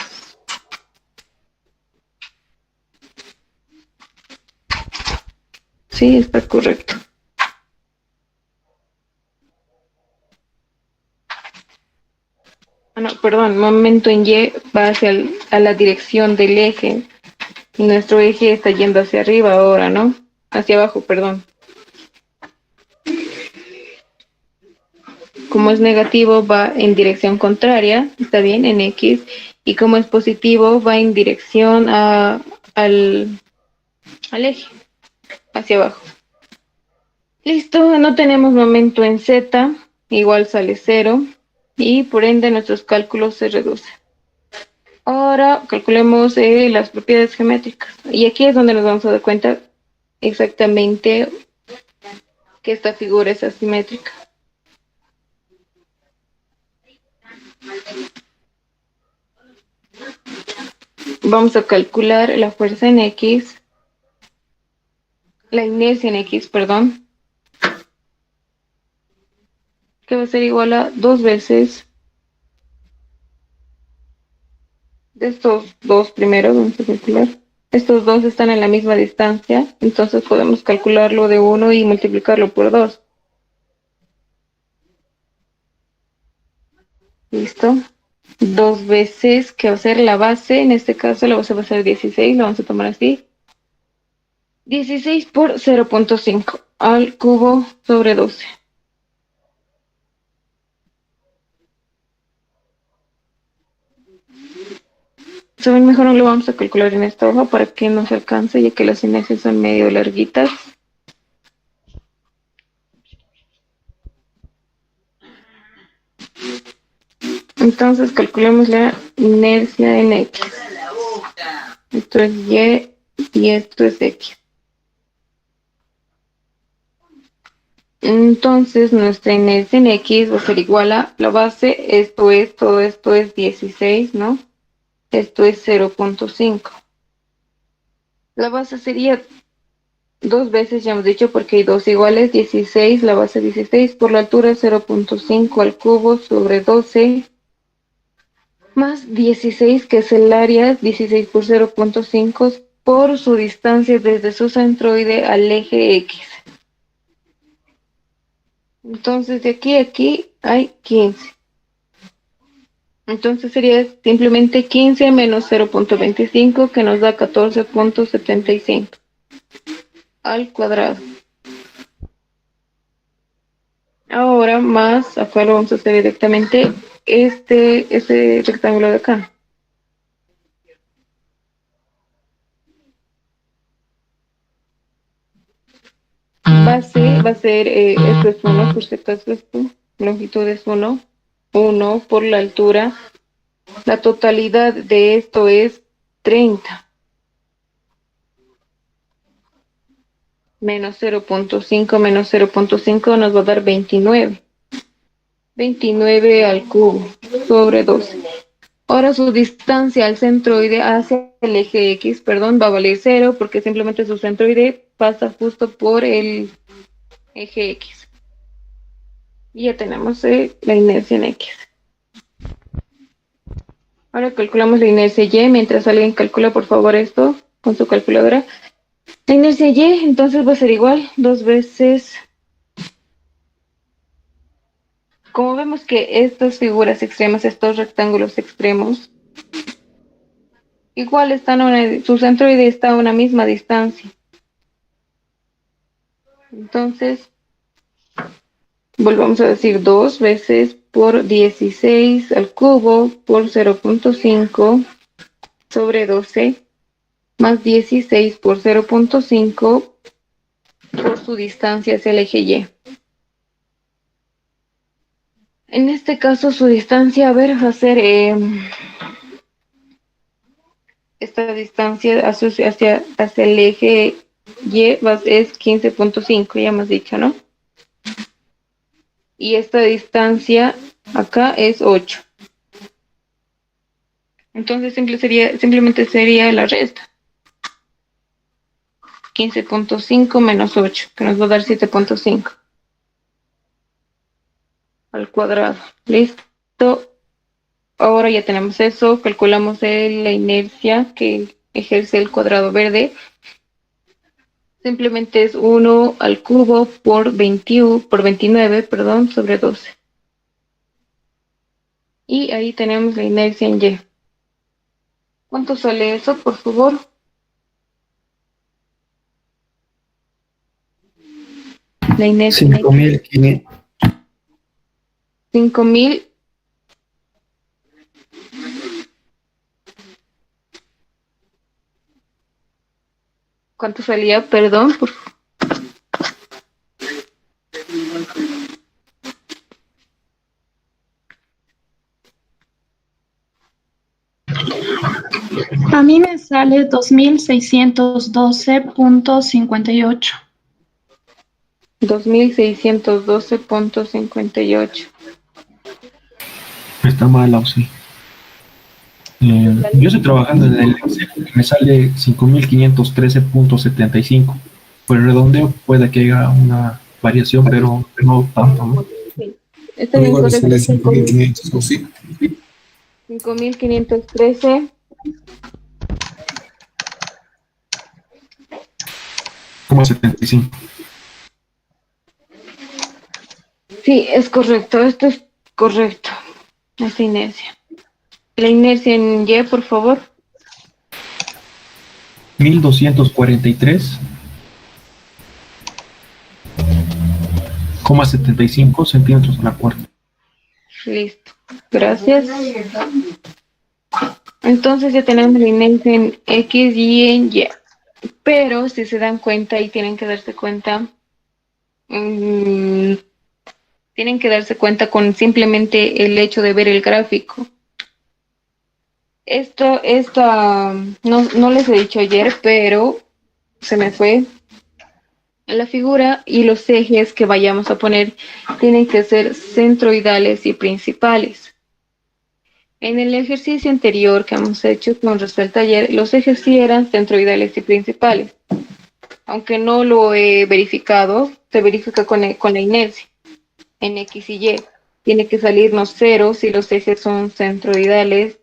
Sí, está correcto. No, perdón, momento en Y va a la dirección del eje. Y nuestro eje está yendo hacia arriba ahora, ¿no? Hacia abajo, perdón. Como es negativo, va en dirección contraria, está bien, en X. Y como es positivo, va en dirección al eje, hacia abajo. Listo, no tenemos momento en Z, igual sale 0. Y por ende nuestros cálculos se reducen. Ahora calculemos las propiedades geométricas. Y aquí es donde nos vamos a dar cuenta exactamente que esta figura es asimétrica. Vamos a calcular la fuerza en X, la inercia en X, perdón, que va a ser igual a 2 veces de estos dos primeros, vamos a calcular. Estos dos están en la misma distancia, entonces podemos calcularlo de 1 y multiplicarlo por 2. ¿Listo? 2 veces, que va a ser la base, en este caso la base va a ser 16, lo vamos a tomar así. 16 por 0.5 al cubo sobre 12. Saben, mejor no lo vamos a calcular en esta hoja para que nos alcance, ya que las inercias son medio larguitas. Entonces calculemos la inercia en X. Esto es Y y esto es X. Entonces nuestra inercia en X va a ser igual a la base, todo esto es 16, ¿no? Esto es 0.5. La base sería 2 veces, ya hemos dicho, porque hay dos iguales, 16, la base 16 por la altura 0.5 al cubo sobre 12, más 16, que es el área, 16 por 0.5 por su distancia desde su centroide al eje X. Entonces de aquí a aquí hay 15. Entonces sería simplemente 15 menos 0.25, que nos da 14.75 al cuadrado. Ahora más, acá lo vamos a hacer directamente este rectángulo de acá. Base va a ser, esto es 1, por si acaso esto, longitud es 1, 1 por la altura. La totalidad de esto es 30. Menos 0.5 nos va a dar 29. 29 al cubo sobre 12. Ahora su distancia al centroide hacia el eje X, perdón, va a valer 0 porque simplemente su centroide pasa justo por el eje X. Y ya tenemos la inercia en X. Ahora calculamos la inercia Y. Mientras alguien calcula, por favor, esto con su calculadora. La inercia Y entonces va a ser igual 2 veces. Como vemos que estas figuras extremas, estos rectángulos extremos, igual están su centroide está a una misma distancia. Entonces, volvamos a decir 2 veces por 16 al cubo por 0.5 sobre 12 más 16 por 0.5 por su distancia hacia el eje Y. En este caso su distancia, a ver, va a ser esta distancia hacia el eje Y es 15.5, ya hemos dicho, ¿no? Y esta distancia acá es 8. Entonces simplemente sería la resta. 15.5 menos 8, que nos va a dar 7.5 al cuadrado. Listo. Ahora ya tenemos eso. Calculamos la inercia que ejerce el cuadrado verde. Simplemente es 1 al cubo por 29, perdón, sobre 12. Y ahí tenemos la inercia en Y. ¿Cuánto sale eso, por favor? La inercia en 5.500. 5.000. ¿Cuánto salía? Perdón. A mí me sale 2612.58. 2612.58. Está mal, Auxi. Yo estoy trabajando en el Excel y me sale 5.513.75. Por el redondeo puede que haya una variación, pero no tanto, ¿no? Sí. Está bien, Igual sale correcto. 5.500 o sí. 5.513. Como 75. Sí, es correcto. Esto es correcto. Esta inercia. La inercia en Y, por favor. 1.243,75 centímetros a la cuarta. Listo. Gracias. Entonces ya tenemos la inercia en X y en Y. Pero si se dan cuenta y tienen que darse cuenta, tienen que darse cuenta con simplemente el hecho de ver el gráfico. No les he dicho ayer, pero se me fue. La figura y los ejes que vayamos a poner tienen que ser centroidales y principales. En el ejercicio anterior que hemos hecho con respecto a ayer, los ejes sí eran centroidales y principales. Aunque no lo he verificado, se verifica con la inercia en X y Y. Tiene que salirnos 0 si los ejes son centroidales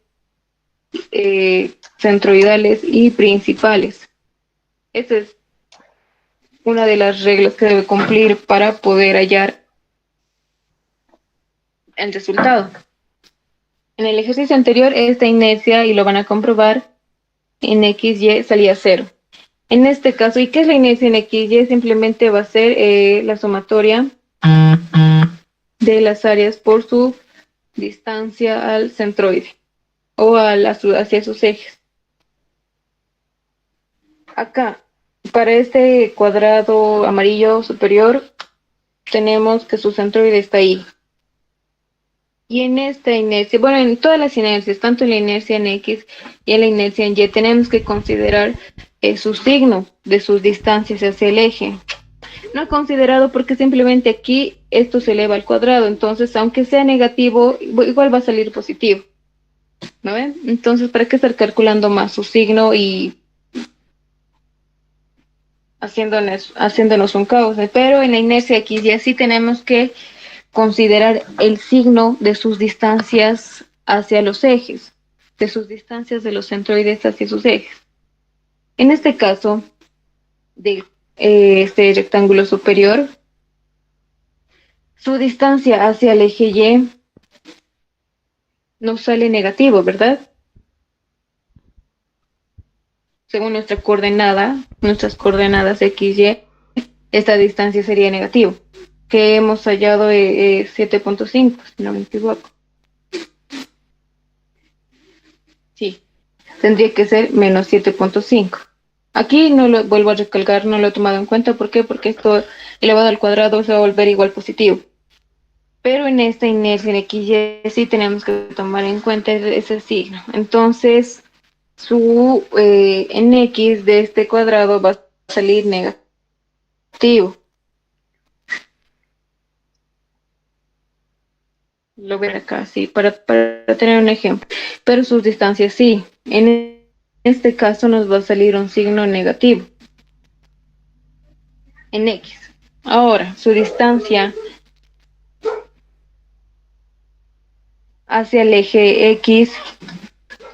y principales. Esa es una de las reglas que debe cumplir para poder hallar el resultado. En el ejercicio anterior, esta inercia, y lo van a comprobar, en X, Y salía 0. En este caso, ¿y qué es la inercia en X, Y? Simplemente va a ser la sumatoria de las áreas por su distancia al centroide o hacia sus ejes. Acá, para este cuadrado amarillo superior, tenemos que su centroide está ahí. Y en esta inercia, bueno, en todas las inercias, tanto en la inercia en X y en la inercia en Y, tenemos que considerar su signo de sus distancias hacia el eje. No he considerado porque simplemente aquí esto se eleva al cuadrado, entonces aunque sea negativo, igual va a salir positivo. ¿No ven? Entonces, ¿para qué estar calculando más su signo y haciéndonos un caos? Pero en la inercia X y así tenemos que considerar el signo de sus distancias hacia los ejes, de sus distancias de los centroides hacia sus ejes. En este caso, de este rectángulo superior, su distancia hacia el eje Y nos sale negativo, ¿verdad? Según nuestras coordenadas X, Y, esta distancia sería negativo, que hemos hallado 7.5, si no me equivoco. Sí, tendría que ser menos 7.5. Aquí no lo vuelvo a recalcar, no lo he tomado en cuenta. ¿Por qué? Porque esto elevado al cuadrado se va a volver igual positivo. Pero en esta inercia en X, Y sí tenemos que tomar en cuenta ese signo. Entonces, en X de este cuadrado va a salir negativo. Lo veré acá, sí, para tener un ejemplo. Pero sus distancias sí. En este caso nos va a salir un signo negativo. en X. Ahora, su distancia hacia el eje X,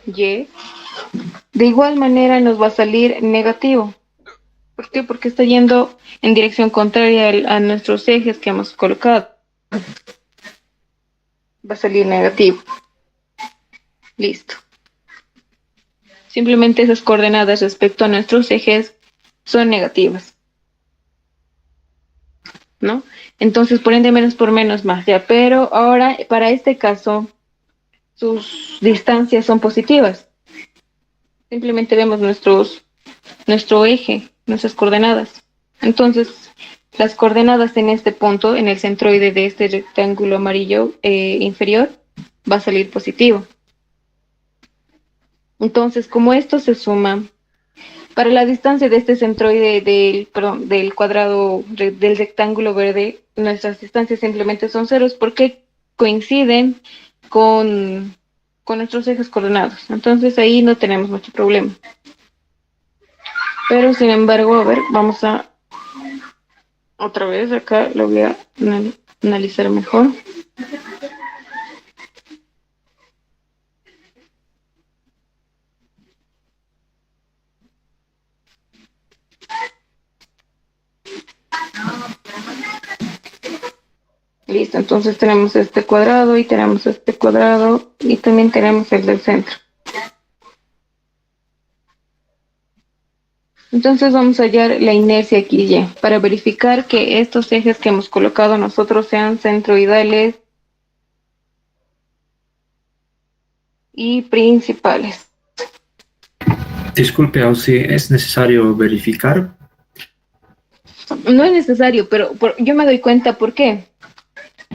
Y, de igual manera nos va a salir negativo. ¿Por qué? Porque está yendo en dirección contraria a nuestros ejes que hemos colocado. Va a salir negativo. Listo. Simplemente esas coordenadas respecto a nuestros ejes son negativas, ¿no? Entonces, por ende, menos por menos más, ya. Pero ahora, para este caso, sus distancias son positivas. Simplemente vemos nuestro eje, nuestras coordenadas. Entonces, las coordenadas en este punto, en el centroide de este rectángulo amarillo inferior, va a salir positivo. Entonces, como esto se suma, para la distancia de este centroide del cuadrado, del rectángulo verde, nuestras distancias simplemente son ceros porque coinciden con nuestros ejes coordenados. Entonces ahí no tenemos mucho problema. Pero sin embargo, a ver, vamos a otra vez acá, lo voy a analizar mejor. Listo, entonces tenemos este cuadrado y tenemos este cuadrado y también tenemos el del centro. Entonces vamos a hallar la inercia XY para verificar que estos ejes que hemos colocado nosotros sean centroidales y principales. Disculpe, Auxi, ¿es necesario verificar? No es necesario, pero yo me doy cuenta por qué.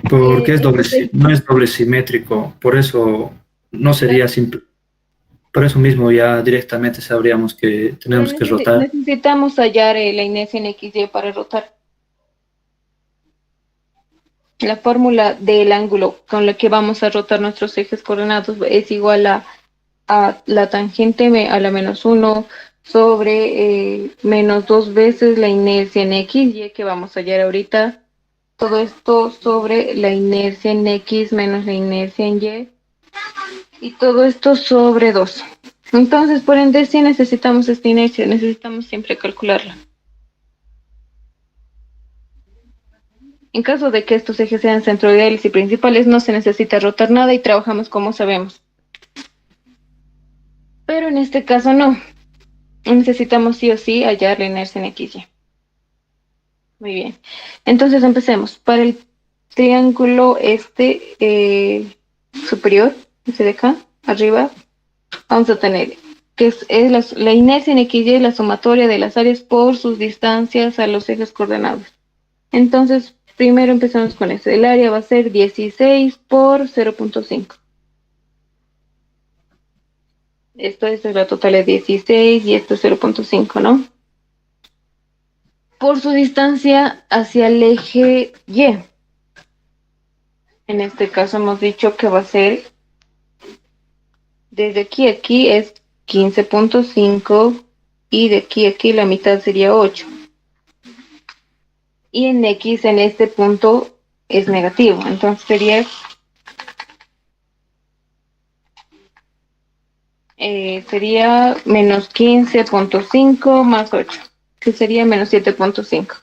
Porque Entonces, no es doble simétrico, por eso no sería simple. Por eso mismo ya directamente sabríamos que tenemos que rotar. necesitamos hallar la inercia en XY para rotar. La fórmula del ángulo con la que vamos a rotar nuestros ejes coordenados es igual a la tangente a la menos 1 sobre menos 2 veces la inercia en XY que vamos a hallar ahorita. Todo esto sobre la inercia en X menos la inercia en Y. Y todo esto sobre 2. Entonces, por ende, si necesitamos esta inercia, necesitamos siempre calcularla. En caso de que estos ejes sean centroidales y principales, no se necesita rotar nada y trabajamos como sabemos. Pero en este caso no. Necesitamos sí o sí hallar la inercia en XY. Muy bien. Entonces empecemos. Para el triángulo superior, este de acá, arriba, vamos a tener que es la inercia en XY, la sumatoria de las áreas por sus distancias a los ejes coordenados. Entonces, primero empezamos con esto. El área va a ser 16 por 0.5. Esta es la total de 16 y esto es 0.5, ¿no? Por su distancia hacia el eje Y. En este caso hemos dicho que va a ser desde aquí a aquí es 15.5 y de aquí a aquí la mitad sería 8. Y en X en este punto es negativo, entonces sería menos 15.5 más 8, que sería menos 7.5.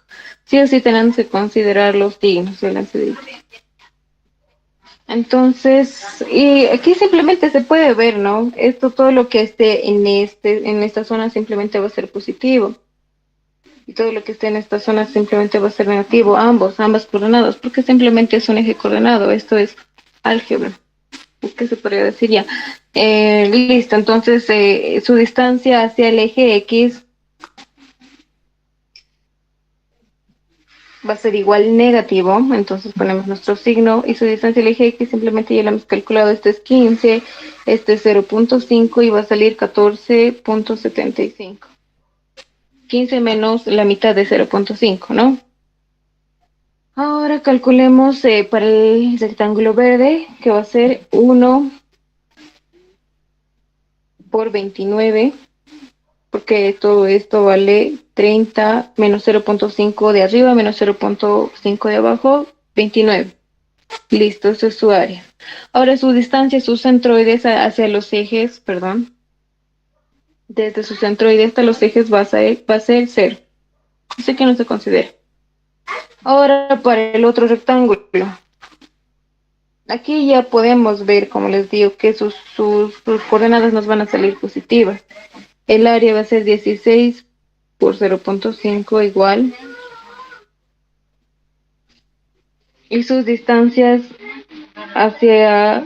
Sí o sí tenemos que considerar los signos del antecedente. Entonces, y aquí simplemente se puede ver, ¿no? Esto, todo lo que esté en esta zona simplemente va a ser positivo. Y todo lo que esté en esta zona simplemente va a ser negativo, ambas coordenadas, porque simplemente es un eje coordenado. Esto es álgebra. ¿Qué se podría decir ya? Listo, entonces su distancia hacia el eje X va a ser igual negativo, entonces ponemos nuestro signo y su distancia al eje X simplemente ya lo hemos calculado, este es 15, este es 0.5 y va a salir 14.75. 15 menos la mitad de 0.5, ¿no? Ahora calculemos para el rectángulo verde, que va a ser 1 por 29, porque todo esto vale 30 menos 0.5 de arriba, menos 0.5 de abajo, 29. Listo, eso es su área. Ahora su distancia, sus centroides hacia los ejes, perdón, desde su centroide hasta los ejes va a ser 0. Así que no se considera. Ahora para el otro rectángulo. Aquí ya podemos ver, como les digo, que sus coordenadas nos van a salir positivas. El área va a ser 16 por 0.5 igual. Y sus distancias hacia,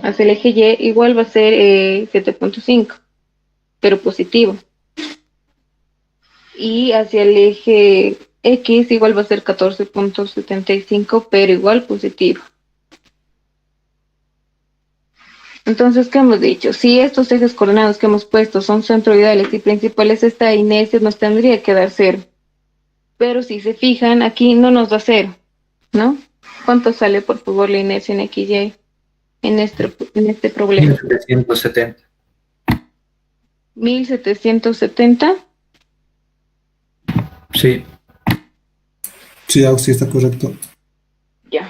hacia el eje Y igual va a ser 7.5, pero positivo. Y hacia el eje X igual va a ser 14.75, pero igual positivo. Entonces, ¿qué hemos dicho? Si estos ejes coordenados que hemos puesto son centroidales y principales, esta inercia nos tendría que dar 0. Pero si se fijan, aquí no nos da 0, ¿no? ¿Cuánto sale, por favor, la inercia en XY en este problema? 1770. 1770. Sí, Sí, Auxi, está correcto. Ya.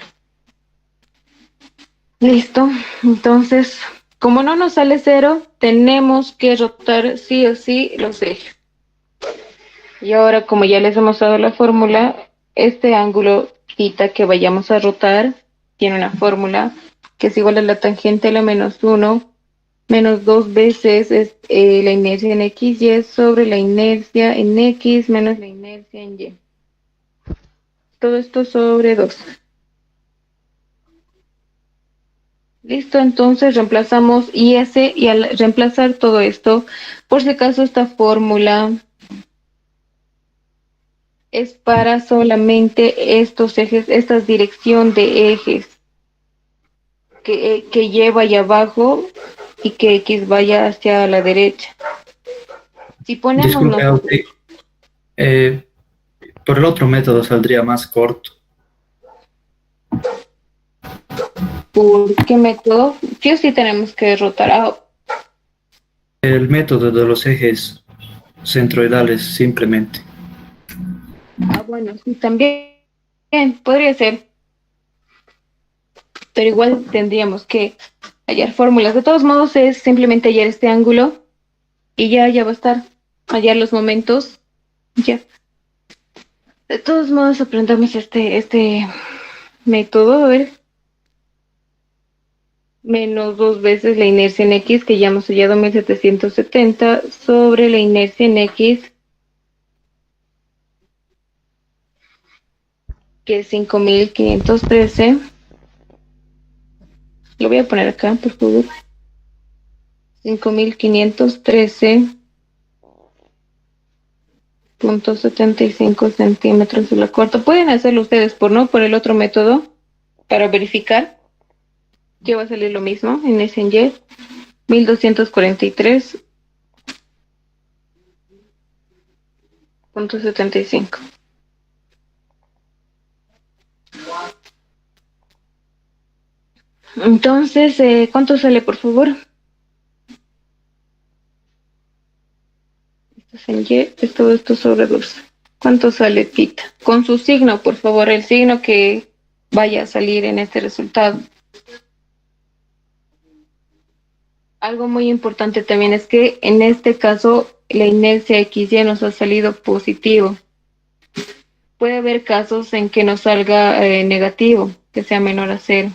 Listo. Entonces, como no nos sale 0, tenemos que rotar sí o sí los ejes. Y ahora, como ya les hemos dado la fórmula, este ángulo θ que vayamos a rotar tiene una fórmula que es igual a la tangente a la -1 menos 2 veces la inercia en XY sobre la inercia en X menos la inercia en Y. Todo esto sobre 2. Listo, entonces reemplazamos IS y al reemplazar todo esto, por si acaso esta fórmula es para solamente estos ejes, esta dirección de ejes que Y vaya abajo y que X vaya hacia la derecha. Si ponemos disculpe, nosotros, Auti. Eh, por el otro método saldría más corto. ¿por qué método? Sí o sí tenemos que derrotar a... El método de los ejes centroidales, simplemente. bueno, sí, también podría ser, pero igual tendríamos que hallar fórmulas. De todos modos, es simplemente hallar este ángulo y ya va a estar. Hallar los momentos, ya. De todos modos, aprendamos este método. A ver, menos 2 veces la inercia en X, que ya hemos hallado 1770, sobre la inercia en X, que es 5513. Lo voy a poner acá, por favor. 5513.75 centímetros de la corta. Pueden hacerlo ustedes por el otro método para verificar que va a salir lo mismo en S en Y. 1243.75. Entonces, ¿cuánto sale, por favor? Esto es en Y, esto sobre 2. ¿Cuánto sale tita? Con su signo, por favor, el signo que vaya a salir en este resultado. Algo muy importante también es que en este caso la inercia XY nos ha salido positivo. Puede haber casos en que nos salga negativo, que sea menor a 0.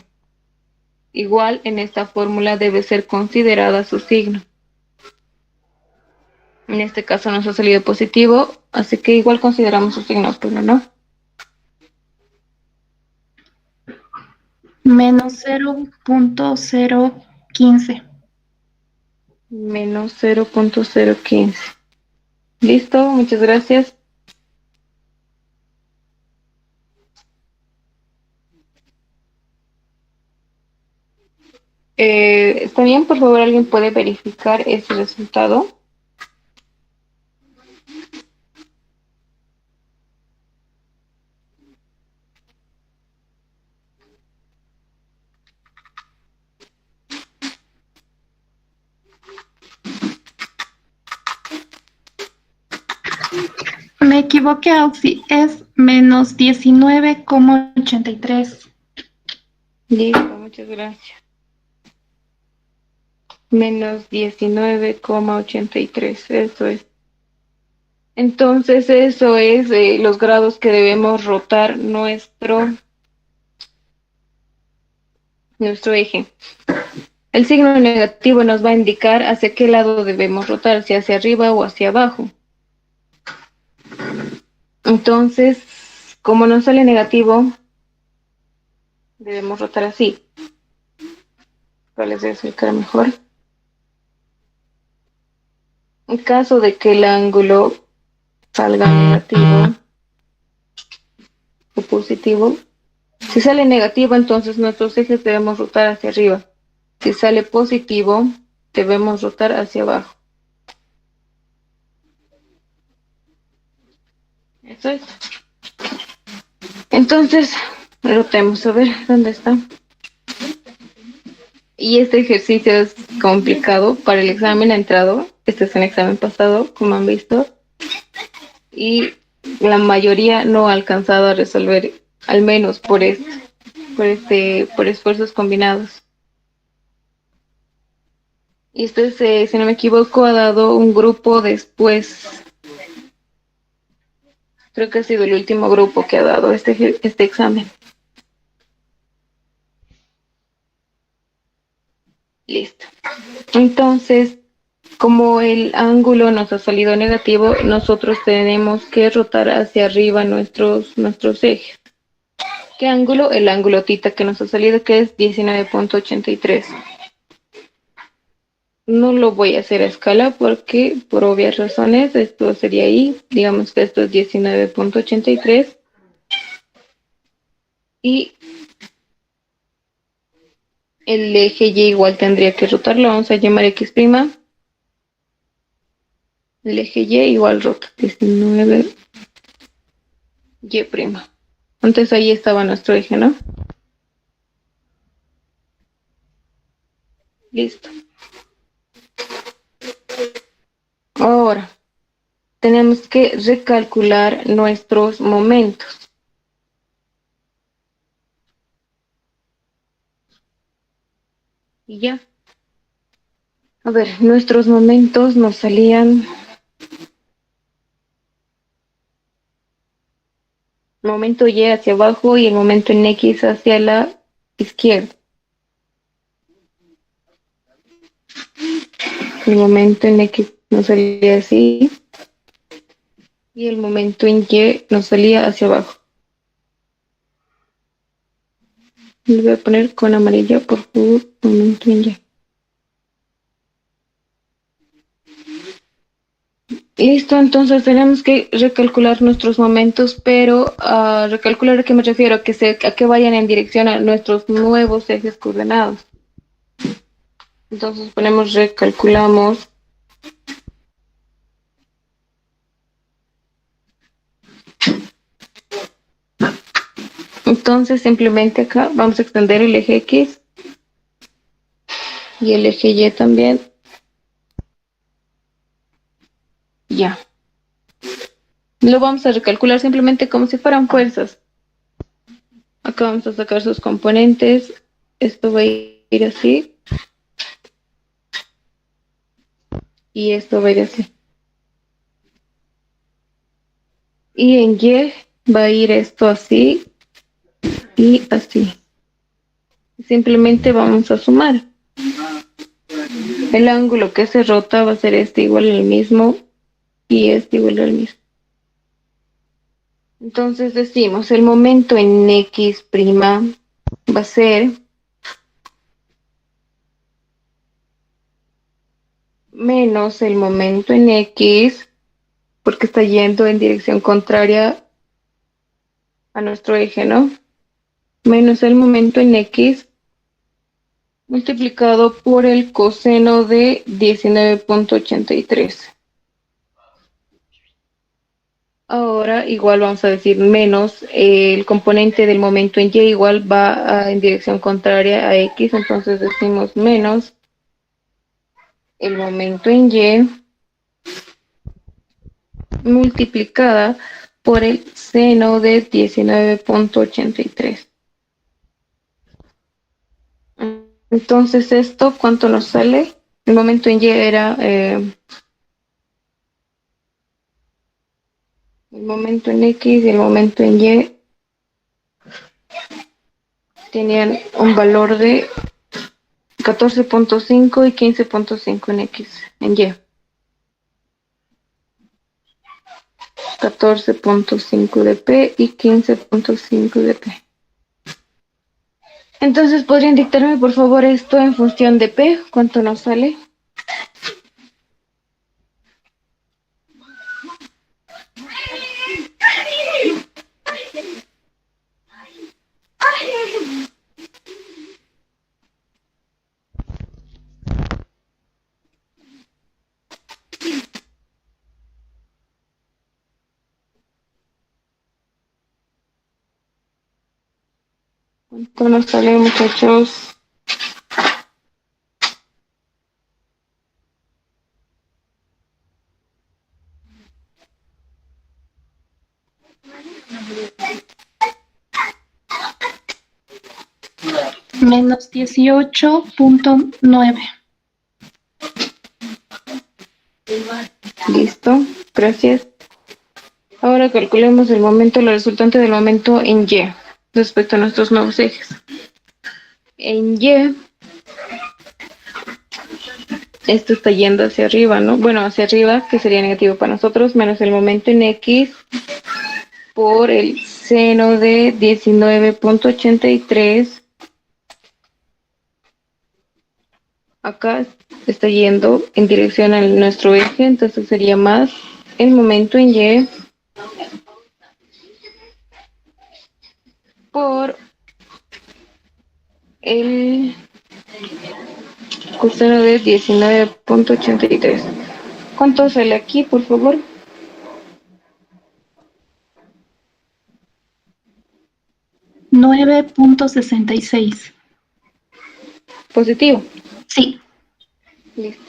Igual en esta fórmula debe ser considerada su signo. En este caso nos ha salido positivo, así que igual consideramos su signo, pero no. Menos 0.015. Menos 0.015. Listo, muchas gracias. ¿Está bien? Por favor, ¿alguien puede verificar ese resultado? Me equivoqué, Auxi. Es menos 19,83. Listo, muchas gracias. Menos 19,83, eso es. Entonces, eso es los grados que debemos rotar nuestro eje. El signo negativo nos va a indicar hacia qué lado debemos rotar, si hacia arriba o hacia abajo. Entonces, como nos sale negativo, debemos rotar así. Les voy a explicar mejor. En caso de que el ángulo salga negativo o positivo, si sale negativo, entonces nuestros ejes debemos rotar hacia arriba. Si sale positivo, debemos rotar hacia abajo. Eso es. Entonces, rotemos a ver dónde está. Y este ejercicio es complicado para el examen ha entrado. Este es un examen pasado, como han visto. Y la mayoría no ha alcanzado a resolver, al menos por esfuerzos combinados. Y este, si no me equivoco, ha dado un grupo después. Creo que ha sido el último grupo que ha dado este examen. Listo. Entonces, como el ángulo nos ha salido negativo, nosotros tenemos que rotar hacia arriba nuestros ejes. ¿Qué ángulo? El ángulo tita que nos ha salido, que es 19,83. No lo voy a hacer a escala porque, por obvias razones, esto sería ahí. Digamos que esto es 19,83. Y el eje Y igual tendría que rotarlo. Vamos a llamar X'. El eje Y igual rota 19 Y'. Entonces ahí estaba nuestro eje, ¿no? Listo. Ahora, tenemos que recalcular nuestros momentos. Y ya. A ver, nuestros momentos nos salían... momento Y hacia abajo y el momento en X hacia la izquierda. El momento en X nos salía así y el momento en Y nos salía hacia abajo. Le voy a poner con amarilla, por favor, momento en Y. Listo, entonces tenemos que recalcular nuestros momentos, pero a recalcular a qué me refiero, a que vayan en dirección a nuestros nuevos ejes coordenados. Entonces recalculamos. Entonces simplemente acá vamos a extender el eje X y el eje Y también. Ya. Lo vamos a recalcular simplemente como si fueran fuerzas. Acá vamos a sacar sus componentes. Esto va a ir así. Y esto va a ir así. Y en Y va a ir esto así y así. Simplemente vamos a sumar. El ángulo que se rota va a ser este igual al mismo y este igual al mismo. Entonces decimos, el momento en X' va a ser menos el momento en X, porque está yendo en dirección contraria a nuestro eje, ¿no? Menos el momento en X multiplicado por el coseno de 19,83. Ahora igual vamos a decir menos el componente del momento en Y igual va en dirección contraria a X, entonces decimos menos el momento en Y multiplicada por el seno de 19.83. Entonces, ¿esto cuánto nos sale? El momento en Y era... el momento en X y el momento en Y tenían un valor de 14.5 y 15.5 en X, en Y. 14.5 de P y 15.5 de P. Entonces, ¿podrían dictarme, por favor, esto en función de P? ¿Cuánto nos sale? ¿Cuánto nos sale, muchachos? Menos 18.9. Listo, gracias. Ahora calculemos el momento, la resultante del momento en Y respecto a nuestros nuevos ejes. En Y, esto está yendo hacia arriba, ¿no? Bueno, hacia arriba, que sería negativo para nosotros, menos el momento en X por el seno de 19.83. Acá está yendo en dirección a nuestro eje, entonces sería más el momento en Y por el coseno de 19.83. ¿Cuánto sale aquí, por favor? $9.66. Positivo. Sí. Listo.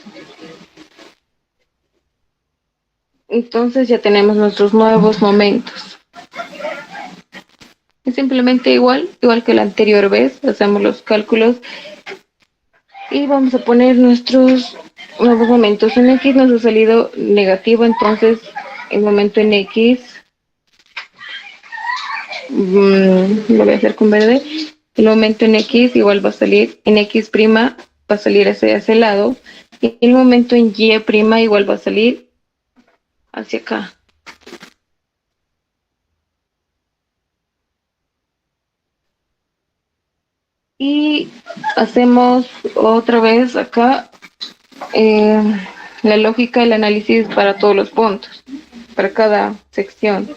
Entonces ya tenemos nuestros nuevos momentos. Es simplemente igual que la anterior vez. Hacemos los cálculos y vamos a poner nuestros nuevos momentos. En X nos ha salido negativo, entonces el momento en X lo voy a hacer con verde. El momento en X igual va a salir en X', va a salir hacia ese lado, y el momento en Y' igual va a salir hacia acá. Y hacemos otra vez acá la lógica del análisis para todos los puntos, para cada sección.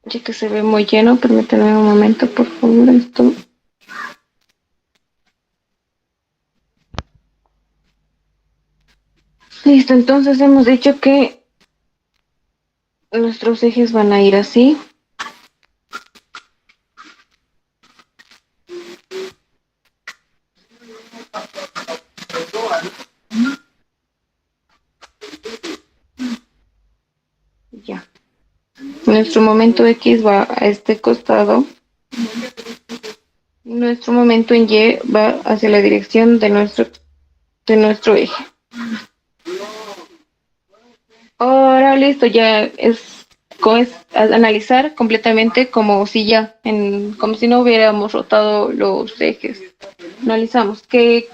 Ya que se ve muy lleno, permítanme un momento, por favor, esto. Listo, entonces hemos dicho que nuestros ejes van a ir así. Ya. Nuestro momento X va a este costado. Nuestro momento en Y va hacia la dirección de nuestro eje. Ahora listo, ya es analizar completamente como si como si no hubiéramos rotado los ejes. Analizamos qué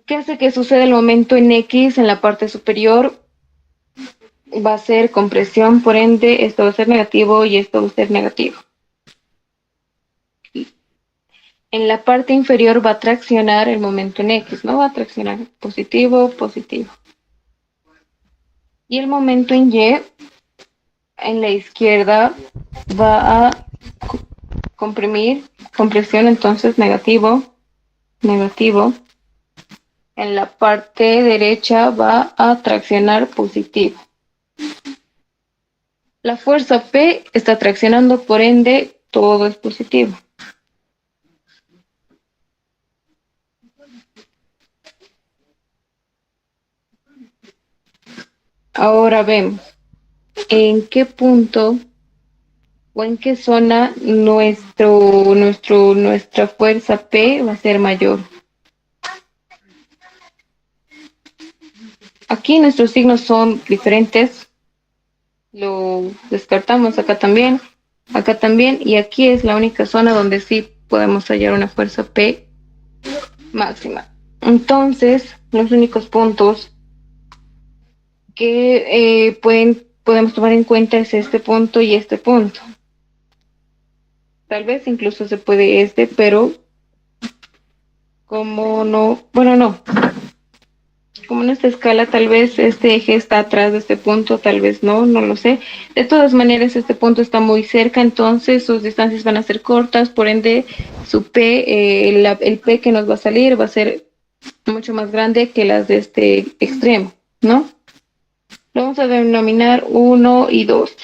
hace que suceda el momento en X en la parte superior. Va a ser compresión, por ende esto va a ser negativo y esto va a ser negativo. En la parte inferior va a traccionar el momento en X, ¿no? Va a traccionar positivo, positivo. Y el momento en Y, en la izquierda, va a compresión, entonces negativo, negativo. En la parte derecha va a traccionar positivo. La fuerza P está traccionando, por ende, todo es positivo. Ahora vemos en qué punto o en qué zona nuestra fuerza P va a ser mayor. Aquí nuestros signos son diferentes, lo descartamos acá también, y aquí es la única zona donde sí podemos hallar una fuerza P máxima. Entonces, los únicos puntos que podemos tomar en cuenta es este punto y este punto. Tal vez incluso se puede pero como no, bueno, no. Como en esta escala, tal vez este eje está atrás de este punto, tal vez no, no lo sé. De todas maneras, este punto está muy cerca, entonces sus distancias van a ser cortas, por ende, su P, el P que nos va a salir va a ser mucho más grande que las de este extremo, ¿no? Lo vamos a denominar 1 y 2.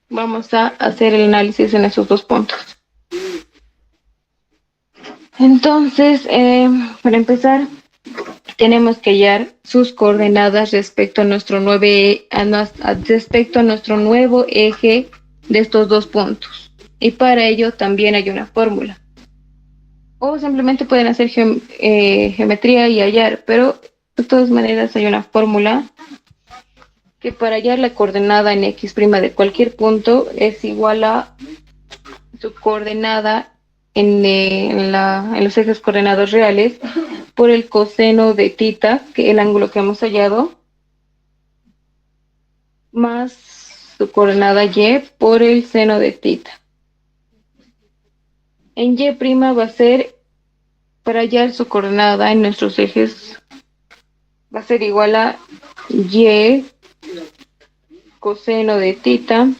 Vamos a hacer el análisis en esos dos puntos. Entonces, para empezar, tenemos que hallar sus coordenadas respecto a respecto a nuestro nuevo eje de estos dos puntos. Y para ello también hay una fórmula. O simplemente pueden hacer geometría y hallar, pero de todas maneras hay una fórmula que para hallar la coordenada en x' de cualquier punto es igual a su coordenada en los ejes coordenados reales por el coseno de θ, que es el ángulo que hemos hallado, más su coordenada y por el seno de θ. En y' va a ser, para hallar su coordenada en nuestros ejes, va a ser igual a y coseno de θ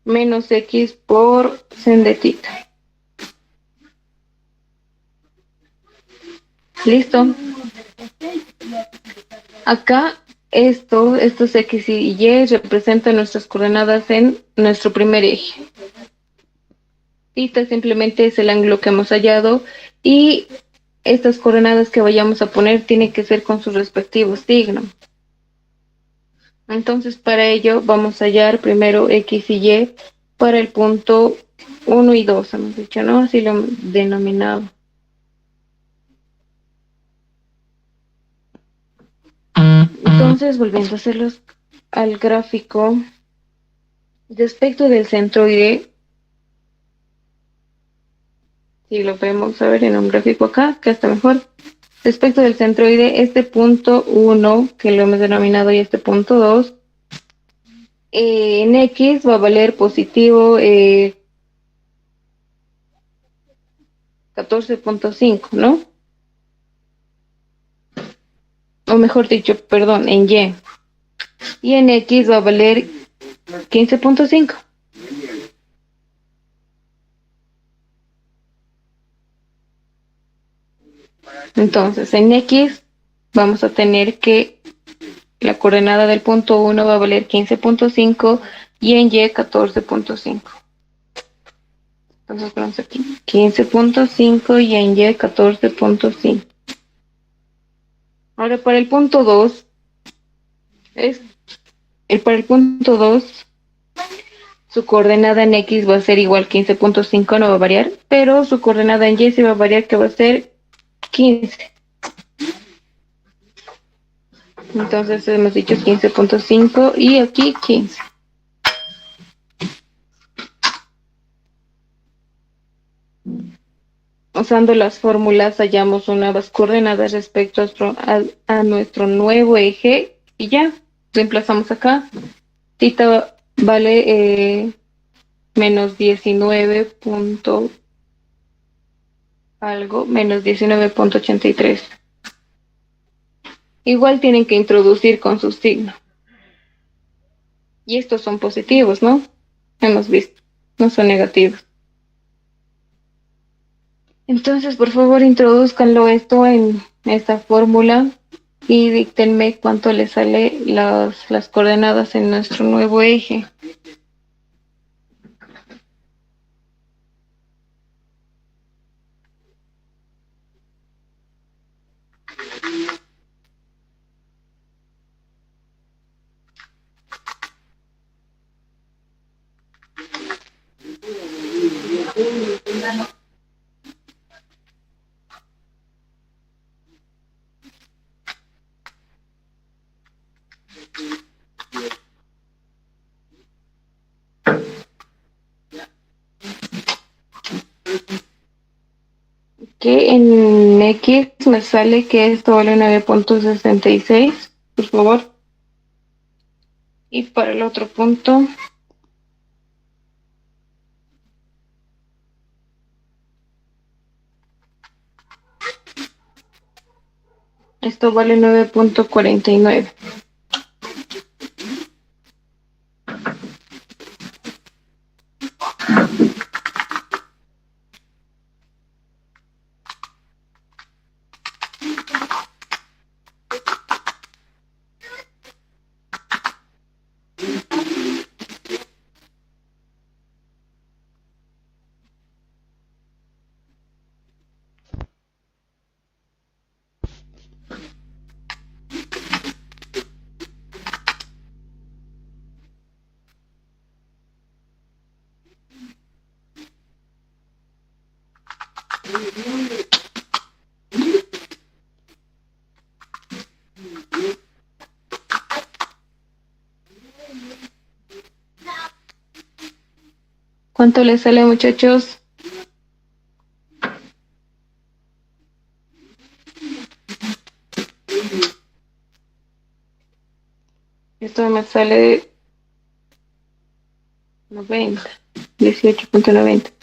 menos x por sen de θ. ¿Listo? Acá estos x y y representan nuestras coordenadas en nuestro primer eje. Θ simplemente es el ángulo que hemos hallado y estas coordenadas que vayamos a poner tienen que ser con sus respectivos signos. Entonces, para ello vamos a hallar primero x y y para el punto 1 y 2, hemos dicho, ¿no? Así lo hemos denominado. Entonces, volviendo a hacerlos al gráfico, respecto del centroide, si lo podemos ver en un gráfico acá, que está mejor. Respecto del centroide, este punto 1, que lo hemos denominado, y este punto 2, en X va a valer positivo 14.5, ¿no? O mejor dicho, perdón, en Y. Y en X va a valer 15.5. Entonces, en X vamos a tener que la coordenada del punto 1 va a valer 15.5 y en Y 14.5. Entonces ponemos aquí 15.5 y en Y 14.5. Ahora para el punto 2, para el punto 2, su coordenada en X va a ser igual 15.5, no va a variar, pero su coordenada en Y sí va a variar, que va a ser 15. Entonces hemos dicho 15.5 y aquí 15. Usando las fórmulas hallamos nuevas coordenadas respecto a nuestro nuevo eje y ya, reemplazamos acá. Θ vale menos 19 punto algo, menos 19.83. Igual tienen que introducir con su signo. Y estos son positivos, ¿no? Hemos visto, no son negativos. Entonces, por favor, introduzcanlo esto en esta fórmula y díctenme cuánto le sale las coordenadas en nuestro nuevo eje. Que en X me sale que esto vale 9.66, por favor. Y para el otro punto, esto vale 9.49. ¿Cuánto les sale, muchachos? Esto me sale 90, 18.90.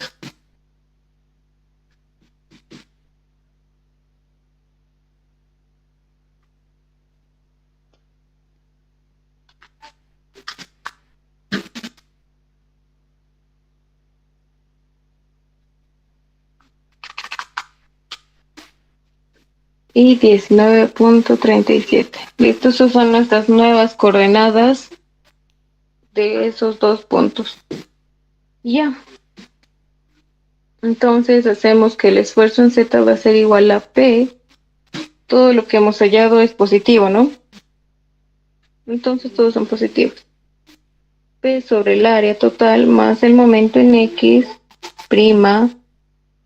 Y 19.37. Listo, esas son nuestras nuevas coordenadas de esos dos puntos. Ya. Entonces hacemos que el esfuerzo en Z va a ser igual a P. Todo lo que hemos hallado es positivo, ¿no? Entonces todos son positivos. P sobre el área total más el momento en X prima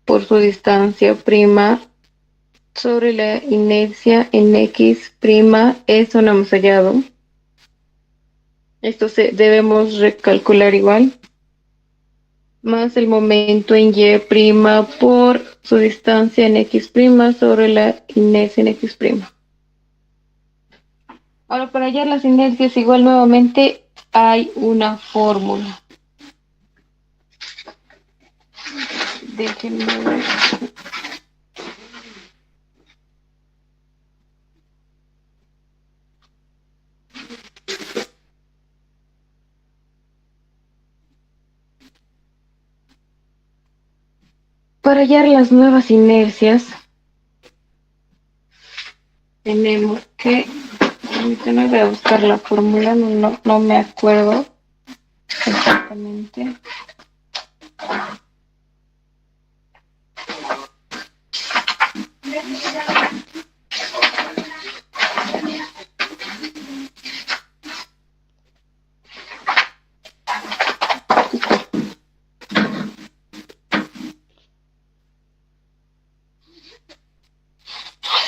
por su distancia prima sobre la inercia en X prima, eso no hemos hallado. Esto debemos recalcular igual. Más el momento en Y prima por su distancia en X prima sobre la inercia en X prima. Ahora, para hallar las inercias, igual nuevamente hay una fórmula. Déjenme ver. Para hallar las nuevas inercias, tenemos que, no voy a buscar la fórmula, no me acuerdo exactamente.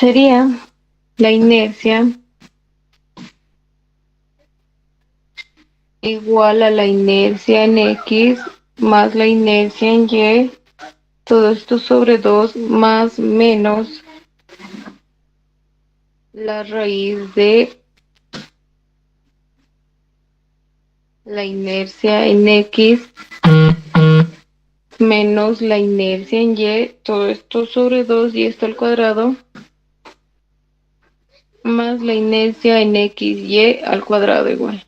Sería la inercia igual a la inercia en X más la inercia en Y, todo esto sobre 2 más menos la raíz de la inercia en X menos la inercia en Y, todo esto sobre 2 y esto al cuadrado, más la inercia en X, Y al cuadrado igual.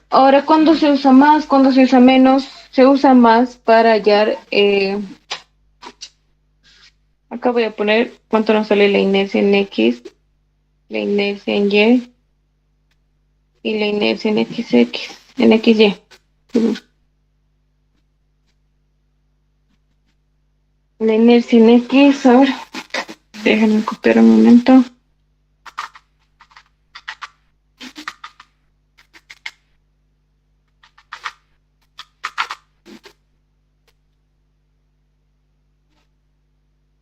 Ahora, ¿cuándo se usa más? ¿Cuándo se usa menos? Se usa más para hallar, acá voy a poner cuánto nos sale la inercia en X, la inercia en y la inercia en en XY. La inercia en X, a ver, déjenme copiar un momento.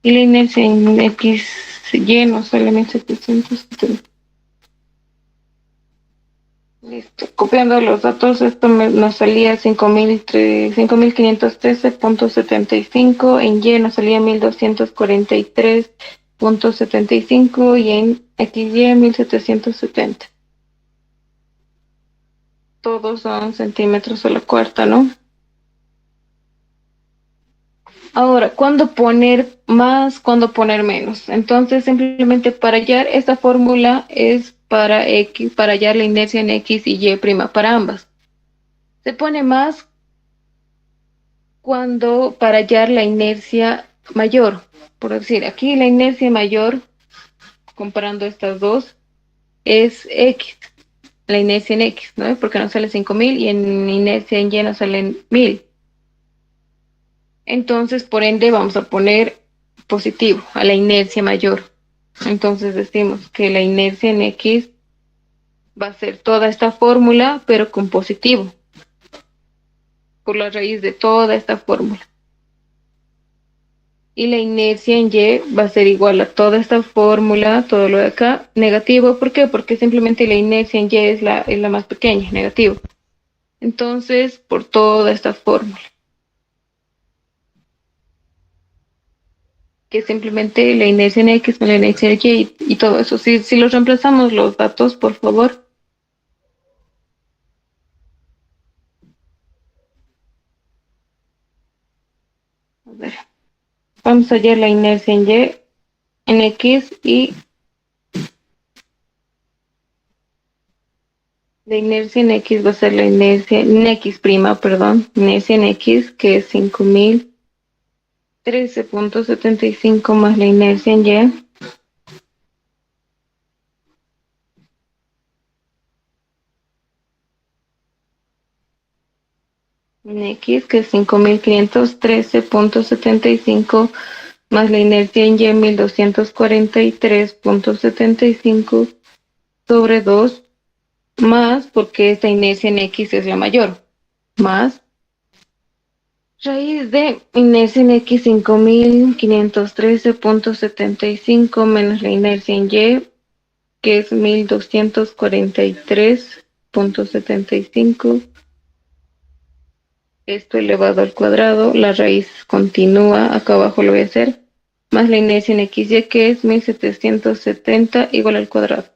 Y la inercia en X lleno solamente 770. Listo. Copiando los datos, esto nos salía 5.513.75, en Y nos salía 1.243.75 y en XY 1.770. Todos son centímetros a la cuarta, ¿no? Ahora, ¿cuándo poner más, cuándo poner menos? Entonces, simplemente para hallar esta fórmula es para X, para hallar la inercia en X y Y prima para ambas. Se pone más cuando para hallar la inercia mayor. Por decir, aquí la inercia mayor, comparando estas dos, es X, la inercia en X, ¿no? Porque nos sale 5.000 y en inercia en Y nos salen 1.000. Entonces, por ende, vamos a poner positivo a la inercia mayor. Entonces decimos que la inercia en X va a ser toda esta fórmula, pero con positivo, por la raíz de toda esta fórmula. Y la inercia en Y va a ser igual a toda esta fórmula, todo lo de acá, negativo. ¿Por qué? Porque simplemente la inercia en Y es la más pequeña, negativo. Entonces, por toda esta fórmula, que simplemente la inercia en X con la inercia en Y y todo eso. Si los reemplazamos los datos, por favor. A ver, vamos a hallar la inercia en Y, en X y la inercia en X va a ser la inercia en X prima, perdón, inercia en X, que es 5.013.75 más la inercia en Y. En X, que es 5.513.75 más la inercia en Y, 1.243.75 sobre 2, más, porque esta inercia en X es la mayor, más raíz de inercia en X 5.513.75 menos la inercia en Y, que es 1.243.75. Esto elevado al cuadrado, la raíz continúa, acá abajo lo voy a hacer, más la inercia en XY, que es 1.770 igual al cuadrado.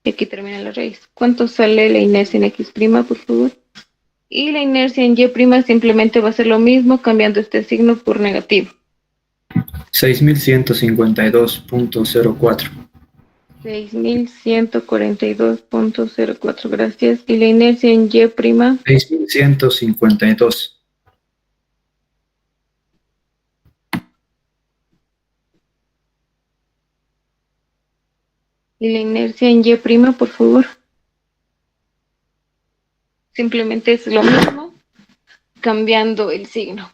Y aquí termina la raíz. ¿Cuánto sale la inercia en X', por favor? Y la inercia en Y' simplemente va a ser lo mismo, cambiando este signo por negativo. 6.152.04. 6.142.04, gracias. Y la inercia en Y'. 6.152. Y la inercia en Y', por favor. Simplemente es lo mismo, cambiando el signo.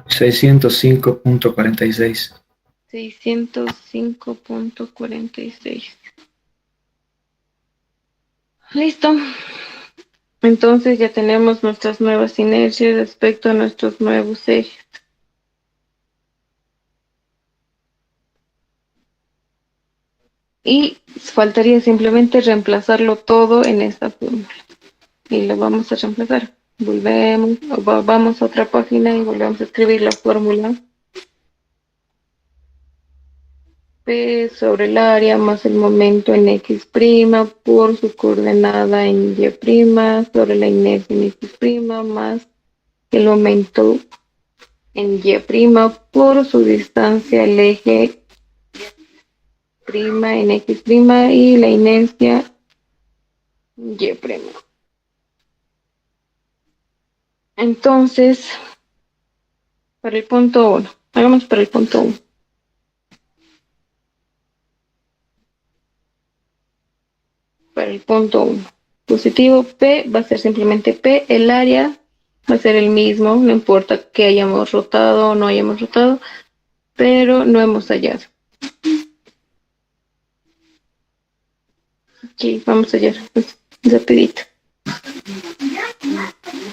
$605.46. 605.46. Listo. Entonces ya tenemos nuestras nuevas inercias respecto a nuestros nuevos ejes. Y faltaría simplemente reemplazarlo todo en esta fórmula. Y lo vamos a reemplazar. Volvemos, vamos a otra página y volvemos a escribir la fórmula. P sobre el área más el momento en X' por su coordenada en Y' sobre la inercia en X' más el momento en Y' por su distancia al eje prima en X' y la inercia en Y'. Entonces, para el punto 1, hagamos para el punto 1. Para el punto 1. positivo. P va a ser simplemente P. El área va a ser el mismo, no importa que hayamos rotado o no hayamos rotado, pero no hemos hallado. Aquí vamos a hallar, pues, rapidito.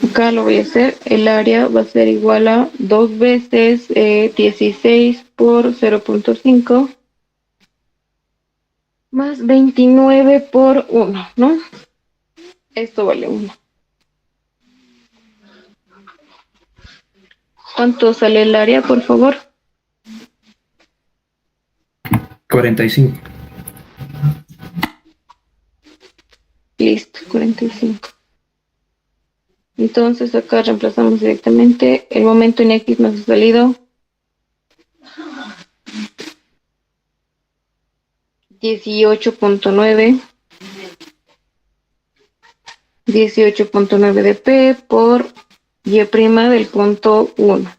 Acá lo voy a hacer. El área va a ser igual a 2 veces 16 por 0.5 más 29 por 1, ¿no? Esto vale 1. ¿Cuánto sale el área, por favor? 45. Listo, 45. Entonces acá reemplazamos directamente. El momento en X nos ha salido 18.9. 18.9 de P por Y' del punto 1.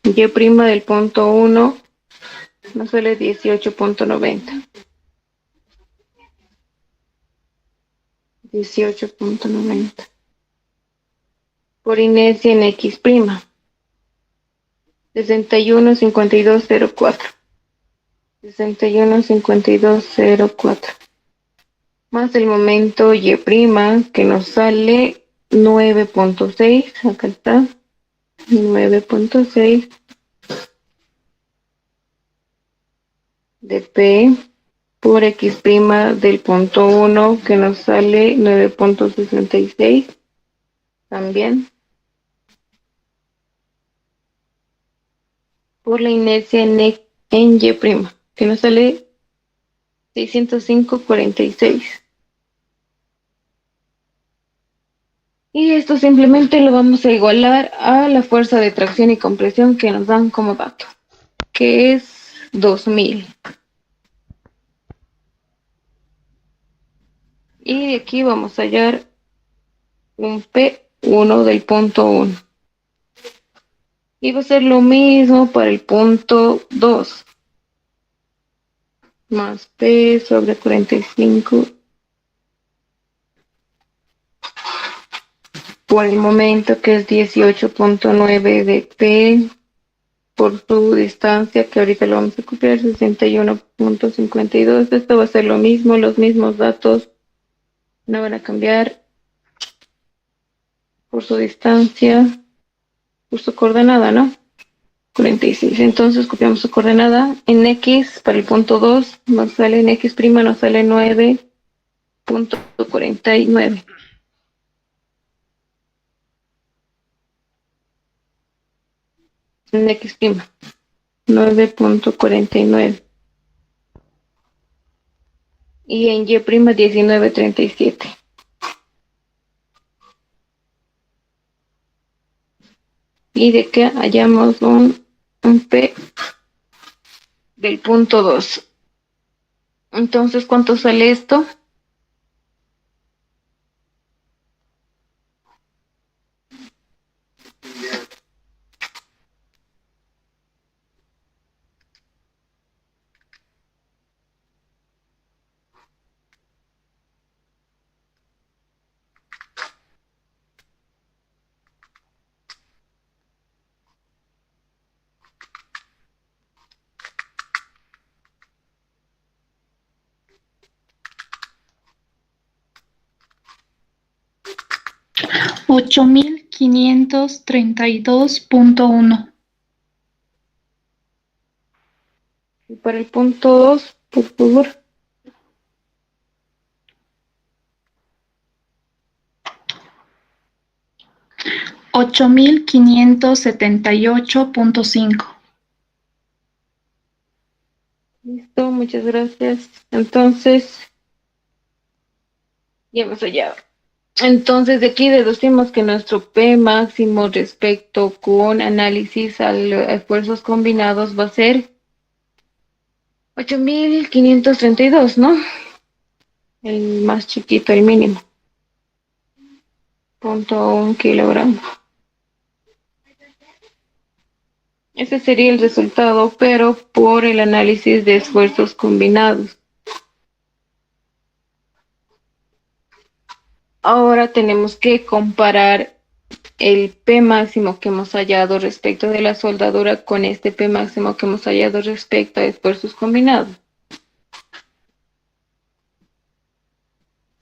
Y' del punto 1 nos sale 18.90. 18.90. Por inercia en X'. 61.5204. 61.5204. Más el momento Y', que nos sale 9.6. Acá está. 9.6 de P por X' del punto 1, que nos sale 9.66 también. Por la inercia en Y', que nos sale 605.46. Y esto simplemente lo vamos a igualar a la fuerza de tracción y compresión que nos dan como dato, que es 2000. Y de aquí vamos a hallar un P1 del punto 1. Y va a ser lo mismo para el punto 2. Más P sobre 45 por el momento, que es 18.9 de P por su distancia, que ahorita lo vamos a copiar, 61.52. Esto va a ser lo mismo, los mismos datos no van a cambiar por su distancia, por su coordenada, ¿no? 46. Entonces copiamos su coordenada en X para el punto 2, nos sale en X', nos sale 9.49. En X', 9.49. Y en Y', 19.37. Y de que hallamos un P del punto 2. Entonces, ¿cuánto sale esto? $8,532.1. Y para el punto 2, por favor. $8,578.5. Listo, muchas gracias. Entonces, ya hemos hallado. Entonces, de aquí deducimos que nuestro P máximo respecto con análisis a los esfuerzos combinados va a ser 8.532, ¿no? El más chiquito, el mínimo. 0.1 kilogramo. Ese sería el resultado, pero por el análisis de esfuerzos combinados. Ahora tenemos que comparar el P máximo que hemos hallado respecto de la soldadura con este P máximo que hemos hallado respecto a esfuerzos combinados.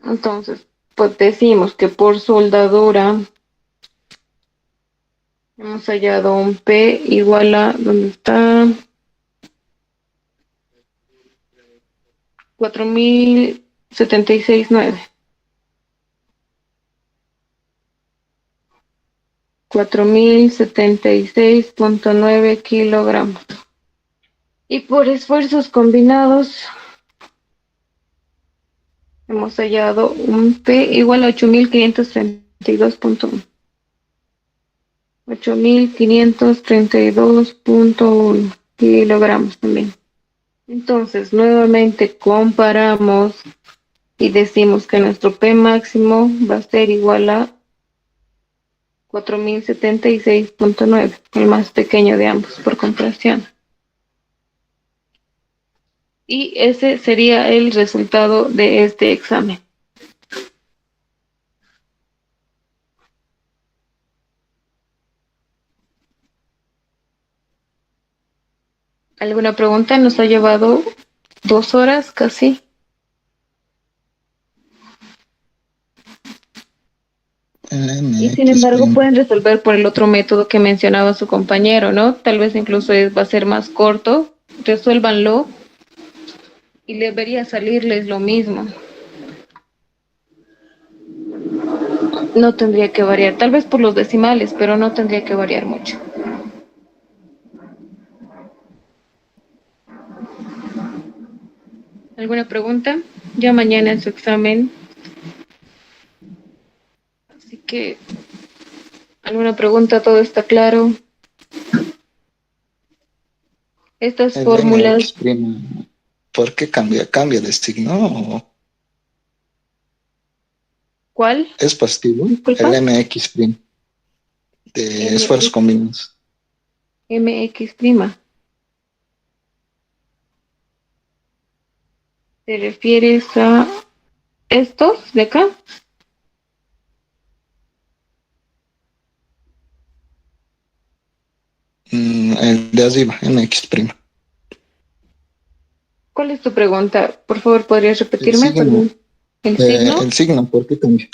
Entonces, pues decimos que por soldadura hemos hallado un P igual a, ¿dónde está? 4076.9. 4076.9 kilogramos. Y por esfuerzos combinados hemos hallado un P igual a 8532.1. 8532.1 kilogramos también. Entonces, nuevamente comparamos y decimos que nuestro P máximo va a ser igual a 4076.9, el más pequeño de ambos por comparación. Y ese sería el resultado de este examen. ¿Alguna pregunta? Nos ha llevado 2 horas casi. Y sin embargo pueden resolver por el otro método que mencionaba su compañero, ¿no? Tal vez incluso va a ser más corto. Resuélvanlo y debería salirles lo mismo. No tendría que variar, tal vez por los decimales, pero no tendría que variar mucho. ¿Alguna pregunta? Ya mañana en su examen. Así que, ¿alguna pregunta? ¿Todo está claro? Estas El fórmulas... MX', ¿por qué cambia? ¿Cambia de signo o ¿Cuál? es positivo? Disculpa. El MX' de esfuerzos combinados. MX'. ¿Te refieres a estos de acá? El de arriba, MX'. ¿Cuál es tu pregunta? Por favor, ¿podrías repetirme? El signo. ¿El signo? El signo, ¿por qué cambia?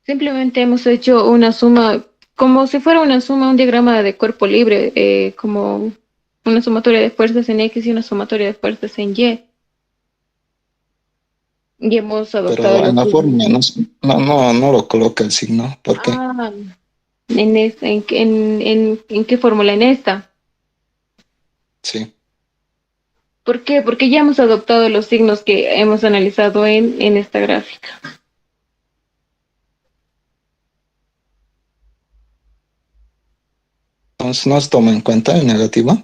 Simplemente hemos hecho una suma, como si fuera una suma, un diagrama de cuerpo libre, como una sumatoria de fuerzas en X y una sumatoria de fuerzas en Y. Y hemos adoptado Pero en la los fórmula no lo coloca el signo. ¿Por qué? ¿En qué fórmula? En esta. Sí. ¿Por qué? Porque ya hemos adoptado los signos que hemos analizado en esta gráfica. Entonces, ¿no se toma en cuenta el negativo?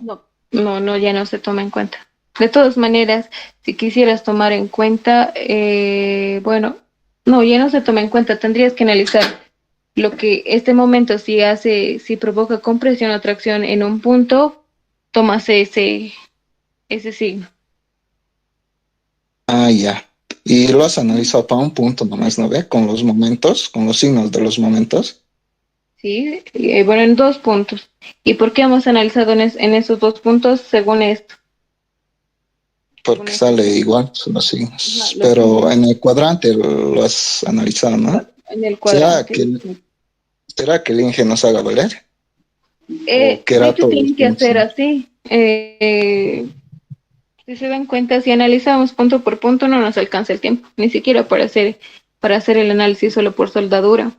No, ya no se toma en cuenta. De todas maneras, si quisieras tomar en cuenta, bueno, no, ya no se toma en cuenta. Tendrías que analizar lo que este momento si provoca compresión o tracción en un punto, tomas ese signo. Ah, ya. Y lo has analizado para un punto nomás, ¿no ve? Con los momentos, con los signos de los momentos. Sí, bueno, en 2 puntos. ¿Y por qué hemos analizado en esos 2 puntos según esto? Porque sale igual son los signos. Ajá, Pero en el cuadrante lo has analizado, ¿no? En el ¿Será cuadrante. que el Inge nos haga valer? ¿O que De era hecho, todo tienen que hacer así. Si se dan cuenta, si analizamos punto por punto, no nos alcanza el tiempo, ni siquiera para hacer el análisis solo por soldadura.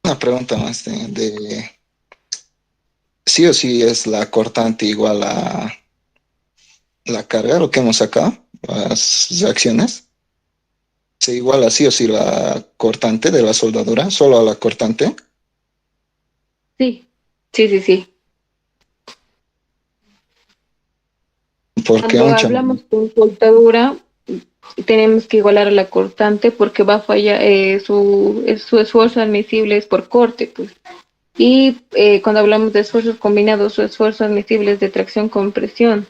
Una pregunta más sí o sí es la cortante igual a la carga, lo que hemos sacado, las reacciones. ¿Se iguala sí o sí la cortante de la soldadura, solo a la cortante? Sí, sí. Porque Cuando hablamos con soldadura, tenemos que igualar a la cortante porque va a fallar, su esfuerzo admisible es por corte, pues. Y cuando hablamos de esfuerzos combinados, su esfuerzo admisible es de tracción con presión.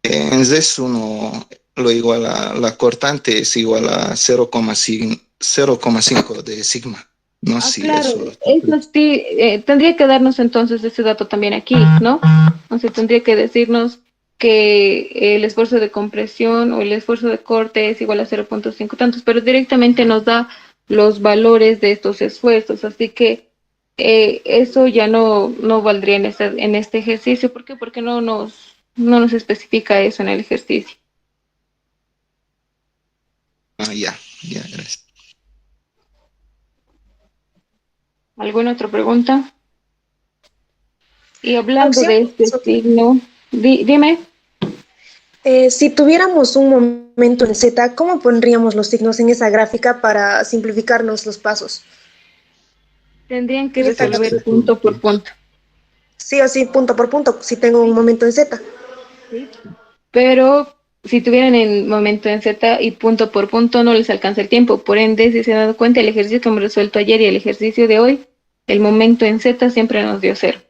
En Z1 lo igual a la cortante es igual a 0,5 de sigma. No sé si Claro, eso. eso sí, tendría que darnos entonces ese dato también aquí, ¿no? O sea, tendría que decirnos que el esfuerzo de compresión o el esfuerzo de corte es igual a 0,5 tantos, pero directamente nos da los valores de estos esfuerzos, así que eso ya no valdría en este ejercicio. ¿Por qué? Porque no nos especifica eso en el ejercicio. Ah, ya, ya, gracias. ¿Alguna otra pregunta? Y hablando Auxilio, de este signo, dime. Si tuviéramos un momento en Z, ¿cómo pondríamos los signos en esa gráfica para simplificarnos los pasos? Tendrían que En esta resolver gráfica. punto por punto. Sí o sí, punto por punto, si tengo un momento en Z. Sí. Pero si tuvieran el momento en Z y punto por punto, no les alcanza el tiempo. Por ende, si se han dado cuenta, el ejercicio que hemos resuelto ayer y el ejercicio de hoy, el momento en Z siempre nos dio cero.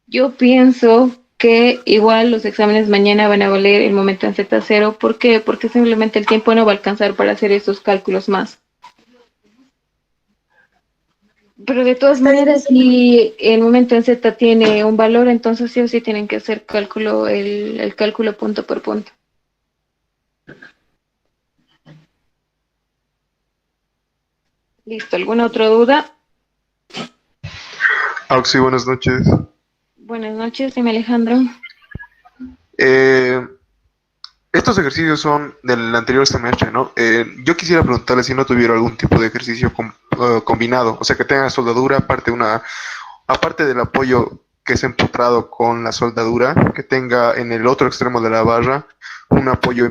Yo pienso que igual los exámenes mañana van a valer el momento en Z cero. ¿Por qué? Porque simplemente el tiempo no va a alcanzar para hacer esos cálculos más. Pero de todas Está bien. maneras, si el momento en Z tiene un valor, entonces sí o sí tienen que hacer cálculo, el cálculo punto por punto. Listo, ¿alguna otra duda? Auxi, buenas noches. Buenas noches, dime Alejandro. Eh, Estos ejercicios son del anterior semestre, ¿no? Yo quisiera preguntarle si no tuviera algún tipo de ejercicio combinado, o sea, que tenga soldadura, aparte del apoyo que es empotrado con la soldadura, que tenga en el otro extremo de la barra un apoyo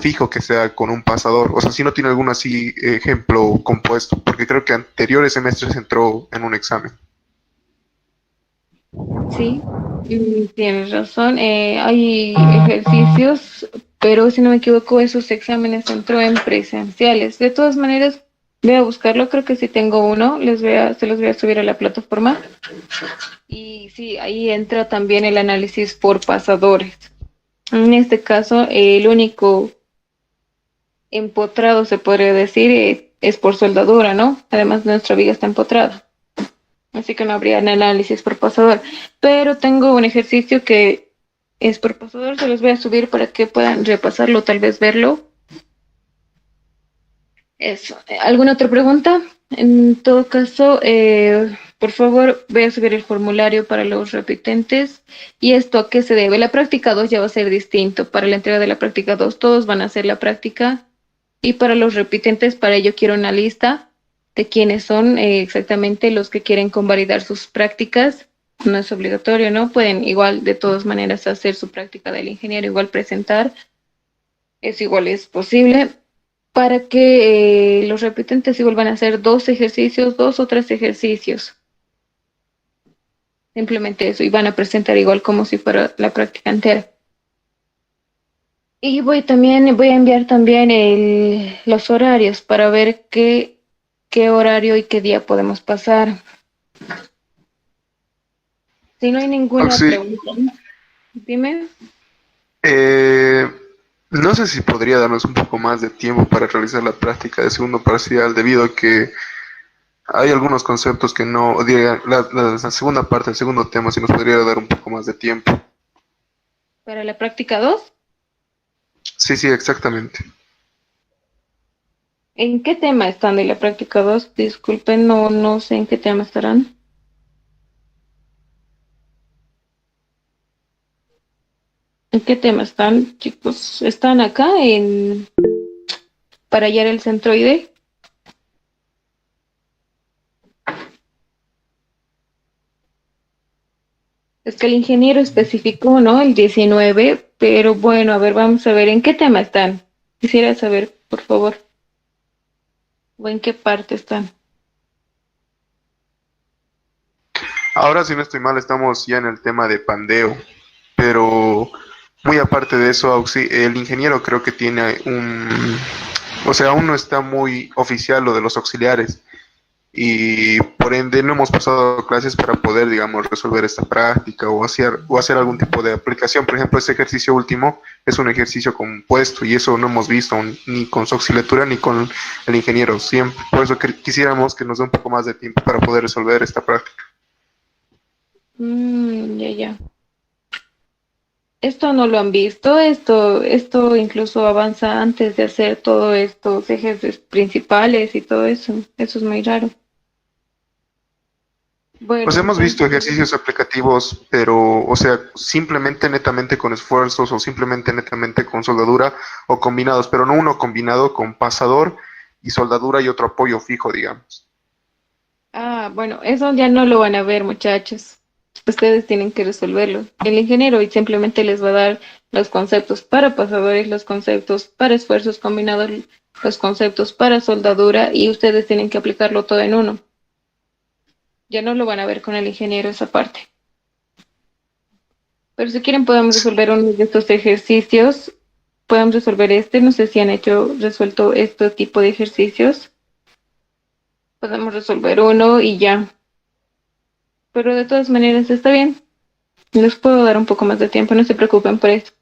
fijo que sea con un pasador, o sea, si no tiene algún así ejemplo compuesto, porque creo que anteriores semestres entró en un examen. Sí, tienes razón. Hay ejercicios, pero si no me equivoco, esos exámenes entró en presenciales. De todas maneras, voy a buscarlo. Creo que sí tengo uno. Se los voy a subir a la plataforma. Y sí, ahí entra también el análisis por pasadores. En este caso, el único empotrado, se podría decir, es por soldadura, ¿no? Además, nuestra viga está empotrada. Así que no habría análisis por pasador. Pero tengo un ejercicio que es por pasador, se los voy a subir para que puedan repasarlo, tal vez verlo. Eso. ¿Alguna otra pregunta? En todo caso, por favor, voy a subir el formulario para los repitentes. ¿Y esto a qué se debe? La práctica 2 ya va a ser distinto. Para la entrega de la práctica 2, todos van a hacer la práctica. Y para los repitentes, para ello quiero una lista de quiénes son exactamente los que quieren convalidar sus prácticas. No es obligatorio, ¿no? Pueden igual, de todas maneras, hacer su práctica del ingeniero, igual presentar. Es posible. Para que los repitentes igual van a hacer 2 o 3 ejercicios. Simplemente eso, y van a presentar igual como si fuera la práctica entera. Y voy a enviar también los horarios para ver qué horario y qué día podemos pasar. Si no hay ninguna pregunta, dime. No sé si podría darnos un poco más de tiempo para realizar la práctica de segundo parcial, debido a que hay algunos conceptos que no, diría, la segunda parte, el segundo tema, si nos podría dar un poco más de tiempo. ¿Para la práctica 2? Sí, exactamente. ¿En qué tema están de la práctica 2? Disculpen, no sé en qué tema estarán. ¿En qué tema están, chicos? ¿Están acá para hallar el centroide? Es que el ingeniero especificó, ¿no? El 19, pero bueno, a ver, vamos a ver, ¿en qué tema están? Quisiera saber, por favor. ¿O en qué parte están? Ahora, si no estoy mal, estamos ya en el tema de pandeo, pero muy aparte de eso, Auxi, el ingeniero creo que tiene o sea, aún no está muy oficial lo de los auxiliares. y por ende no hemos pasado clases para poder, digamos, resolver esta práctica o hacer algún tipo de aplicación. Por ejemplo, este ejercicio último es un ejercicio compuesto y eso no hemos visto ni con su auxiliatura ni con el ingeniero. Siempre, por eso quisiéramos que nos dé un poco más de tiempo para poder resolver esta práctica. Ya. Esto no lo han visto, esto incluso avanza antes de hacer todos estos ejes principales y todo eso. Eso es muy raro. Bueno, Pues hemos visto ejercicios aplicativos, pero, o sea, simplemente netamente con esfuerzos o simplemente netamente con soldadura o combinados, pero no uno combinado con pasador y soldadura y otro apoyo fijo, digamos. bueno, eso ya no lo van a ver, muchachos. Ustedes tienen que resolverlo. El ingeniero simplemente les va a dar los conceptos para pasadores, los conceptos para esfuerzos combinados, los conceptos para soldadura y ustedes tienen que aplicarlo todo en uno. Ya no lo van a ver con el ingeniero esa parte. Pero si quieren podemos resolver uno de estos ejercicios. Podemos resolver este. No sé si han resuelto este tipo de ejercicios. Podemos resolver uno y ya. Pero de todas maneras está bien. Les puedo dar un poco más de tiempo, no se preocupen por eso.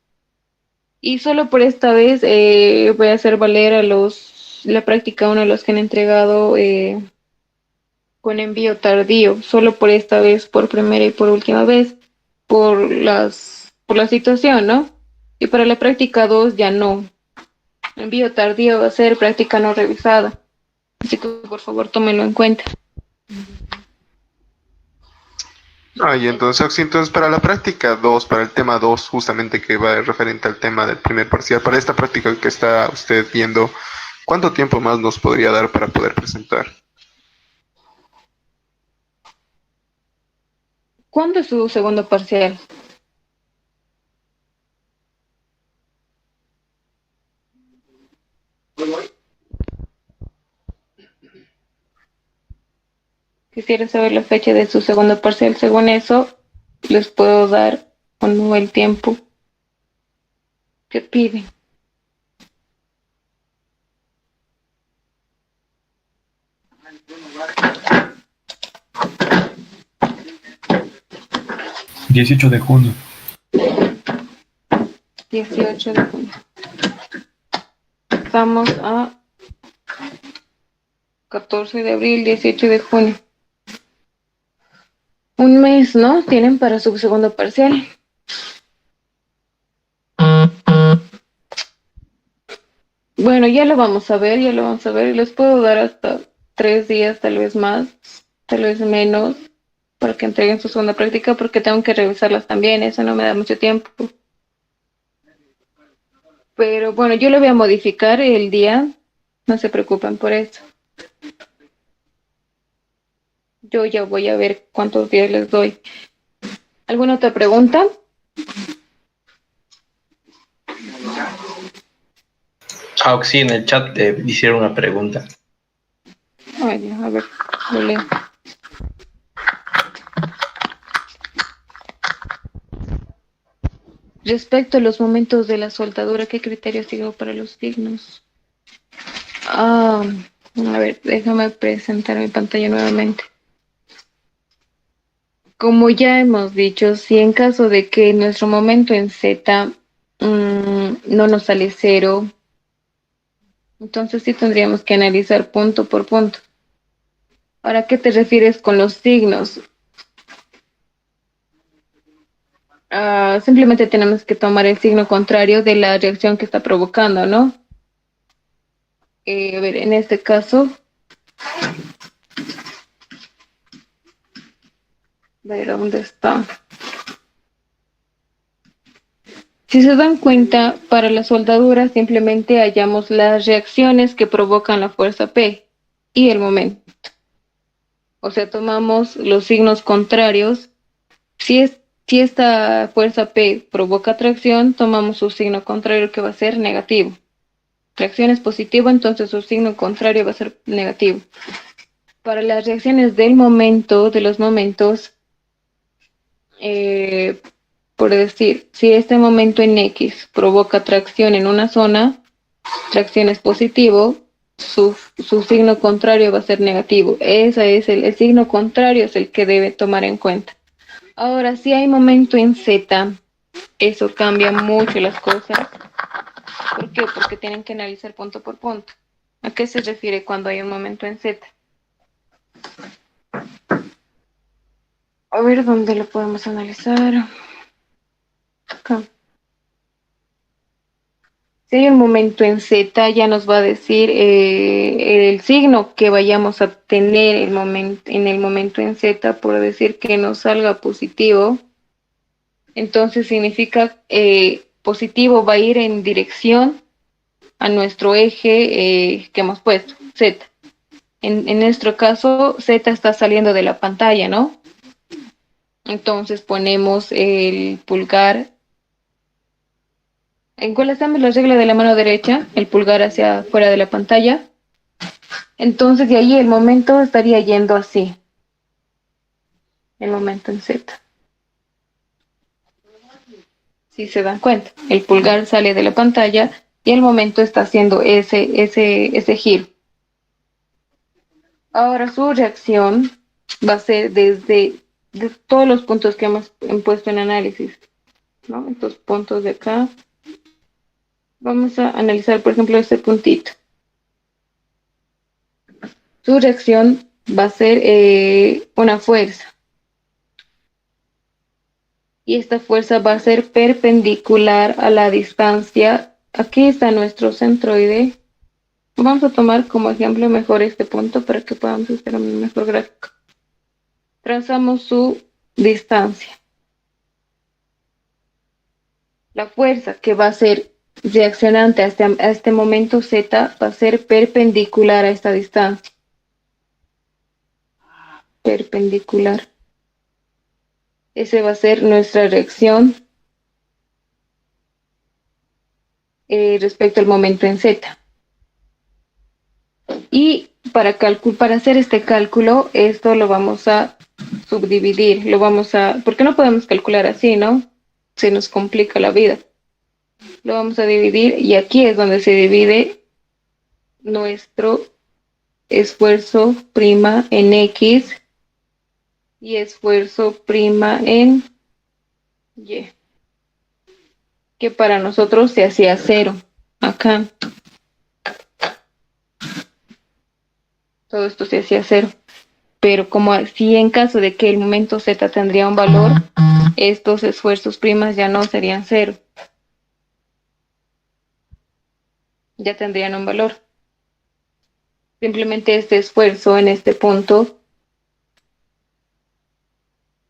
Y solo por esta vez voy a hacer valer a la práctica 1 a los que han entregado con envío tardío. Solo por esta vez, por primera y por última vez, por la situación, ¿no? Y para la práctica 2 ya no. Envío tardío va a ser práctica no revisada. Así que por favor tómenlo en cuenta. Y entonces para la práctica 2, para el tema 2, justamente que va referente al tema del primer parcial, para esta práctica que está usted viendo, ¿cuánto tiempo más nos podría dar para poder presentar? ¿Cuándo es su segundo parcial? Quisiera saber la fecha de su segundo parcial. Según eso, les puedo dar o no el tiempo que piden. ¿18 de junio? 18 de junio. Estamos a 14 de abril, 18 de junio. Un mes, ¿no? Tienen para su segundo parcial. Bueno, ya lo vamos a ver. Les puedo dar hasta 3 días, tal vez más, tal vez menos, para que entreguen su segunda práctica, porque tengo que revisarlas también. Eso no me da mucho tiempo. Pero bueno, yo le voy a modificar el día. No se preocupen por eso. Yo ya voy a ver cuántos días les doy. ¿Alguna otra pregunta? Sí, en el chat te hicieron una pregunta. Ay, a ver, lo leo. Respecto a los momentos de la soldadura, ¿qué criterio sigo para los signos? A ver, déjame presentar mi pantalla nuevamente. Como ya hemos dicho, si en caso de que nuestro momento en Z no nos sale 0, entonces sí tendríamos que analizar punto por punto. Ahora, ¿qué te refieres con los signos? Simplemente tenemos que tomar el signo contrario de la reacción que está provocando, ¿no? A ver, en este caso, a ver, ¿dónde está? Si se dan cuenta, para la soldadura simplemente hallamos las reacciones que provocan la fuerza P y el momento. O sea, tomamos los signos contrarios. Si esta fuerza P provoca tracción, tomamos su signo contrario que va a ser negativo. Tracción es positivo, entonces su signo contrario va a ser negativo. Para las reacciones del momento, de los momentos, por decir, si este momento en X provoca tracción en una zona, tracción es positivo, su signo contrario va a ser negativo. Ese es el signo contrario, es el que debe tomar en cuenta. Ahora, si hay momento en Z, eso cambia mucho las cosas. ¿Por qué? Porque tienen que analizar punto por punto. ¿A qué se refiere cuando hay un momento en Z? A ver, ¿dónde lo podemos analizar? Acá. Si hay un momento en Z, ya nos va a decir el signo que vayamos a tener en el momento en Z, por decir que nos salga positivo. Entonces significa positivo va a ir en dirección a nuestro eje que hemos puesto, Z. En nuestro caso, Z está saliendo de la pantalla, ¿no? Entonces ponemos el pulgar. ¿En cuál hacemos la regla de la mano derecha? El pulgar hacia fuera de la pantalla. Entonces de ahí el momento estaría yendo así. El momento en Z. Si se dan cuenta, el pulgar sale de la pantalla y el momento está haciendo ese giro. Ahora su reacción va a ser desde todos los puntos que hemos puesto en análisis, ¿no? Estos puntos de acá. Vamos a analizar, por ejemplo, este puntito. Su reacción va a ser una fuerza. Y esta fuerza va a ser perpendicular a la distancia. Aquí está nuestro centroide. Vamos a tomar como ejemplo mejor este punto para que podamos hacer un mejor gráfico. Trazamos su distancia. La fuerza que va a ser reaccionante a este momento Z va a ser perpendicular a esta distancia. Perpendicular. Ese va a ser nuestra reacción respecto al momento en Z. Y para hacer este cálculo, esto lo vamos a subdividir, porque no podemos calcular así, ¿no? Se nos complica la vida. Lo vamos a dividir y aquí es donde se divide nuestro esfuerzo prima en X y esfuerzo prima en Y, que para nosotros se hacía 0 acá. Todo esto se hacía 0. Pero como si en caso de que el momento Z tendría un valor, estos esfuerzos primas ya no serían 0. Ya tendrían un valor. Simplemente este esfuerzo en este punto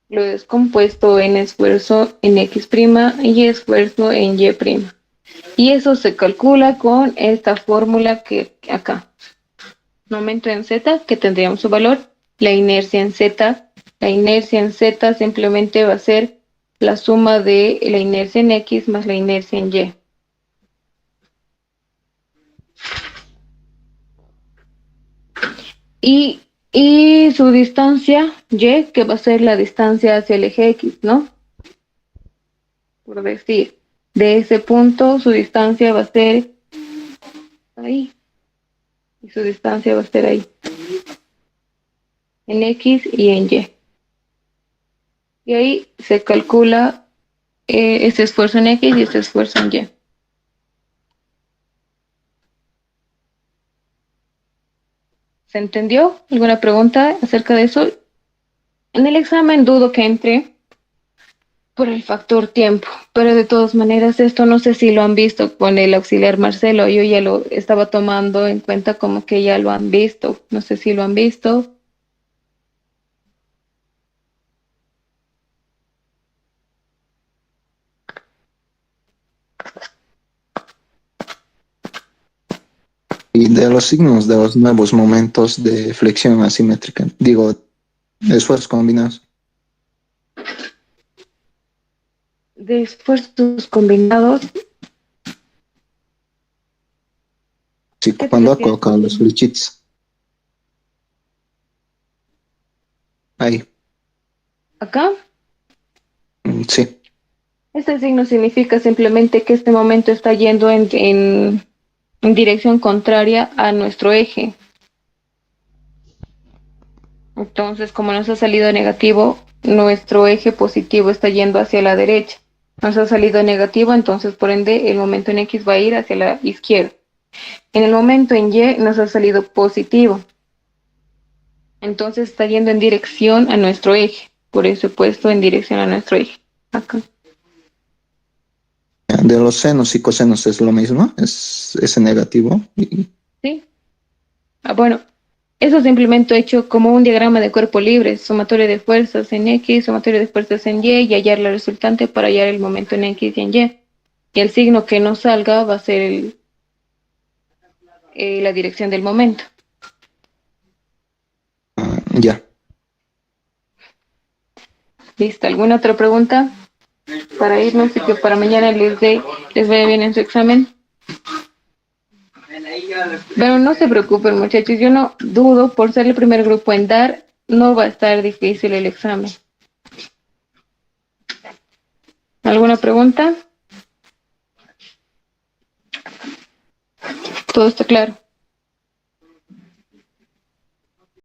lo he descompuesto en esfuerzo en X' y esfuerzo en Y'. Y eso se calcula con esta fórmula que acá. Momento en Z, que tendríamos su valor. La inercia en Z. La inercia en Z simplemente va a ser la suma de la inercia en X más la inercia en Y. Y su distancia Y, que va a ser la distancia hacia el eje X, ¿no? Por decir, de ese punto su distancia va a ser ahí. Y su distancia va a ser ahí. En X y en Y. Y ahí se calcula este esfuerzo en X y este esfuerzo en Y. ¿Se entendió? ¿Alguna pregunta acerca de eso? En el examen dudo que entre por el factor tiempo, pero de todas maneras esto no sé si lo han visto con el auxiliar Marcelo, yo ya lo estaba tomando en cuenta como que ya lo han visto, no sé si lo han visto. Y de los signos de los nuevos momentos de flexión asimétrica, digo, esfuerzos combinados. De esfuerzos combinados. Sí, cuando ha colocado los flechitos. Ahí. ¿Acá? Sí. Este signo significa simplemente que este momento está yendo en en dirección contraria a nuestro eje. Entonces, como nos ha salido negativo, nuestro eje positivo está yendo hacia la derecha. Nos ha salido negativo, entonces por ende el momento en X va a ir hacia la izquierda. En el momento en Y nos ha salido positivo. Entonces está yendo en dirección a nuestro eje. Por eso he puesto en dirección a nuestro eje. Acá. De los senos y cosenos es lo mismo, es ese negativo. ¿Sí? Bueno, eso simplemente he hecho como un diagrama de cuerpo libre, sumatorio de fuerzas en X, sumatorio de fuerzas en Y hallar la resultante para hallar el momento en X y en Y. Y el signo que nos salga va a ser la dirección del momento. Ya. ¿Listo? ¿Alguna otra pregunta? Para irnos y que para mañana les vaya bien en su examen. Pero no se preocupen, muchachos, yo no dudo, por ser el primer grupo en dar, no va a estar difícil el examen. ¿Alguna pregunta? Todo está claro.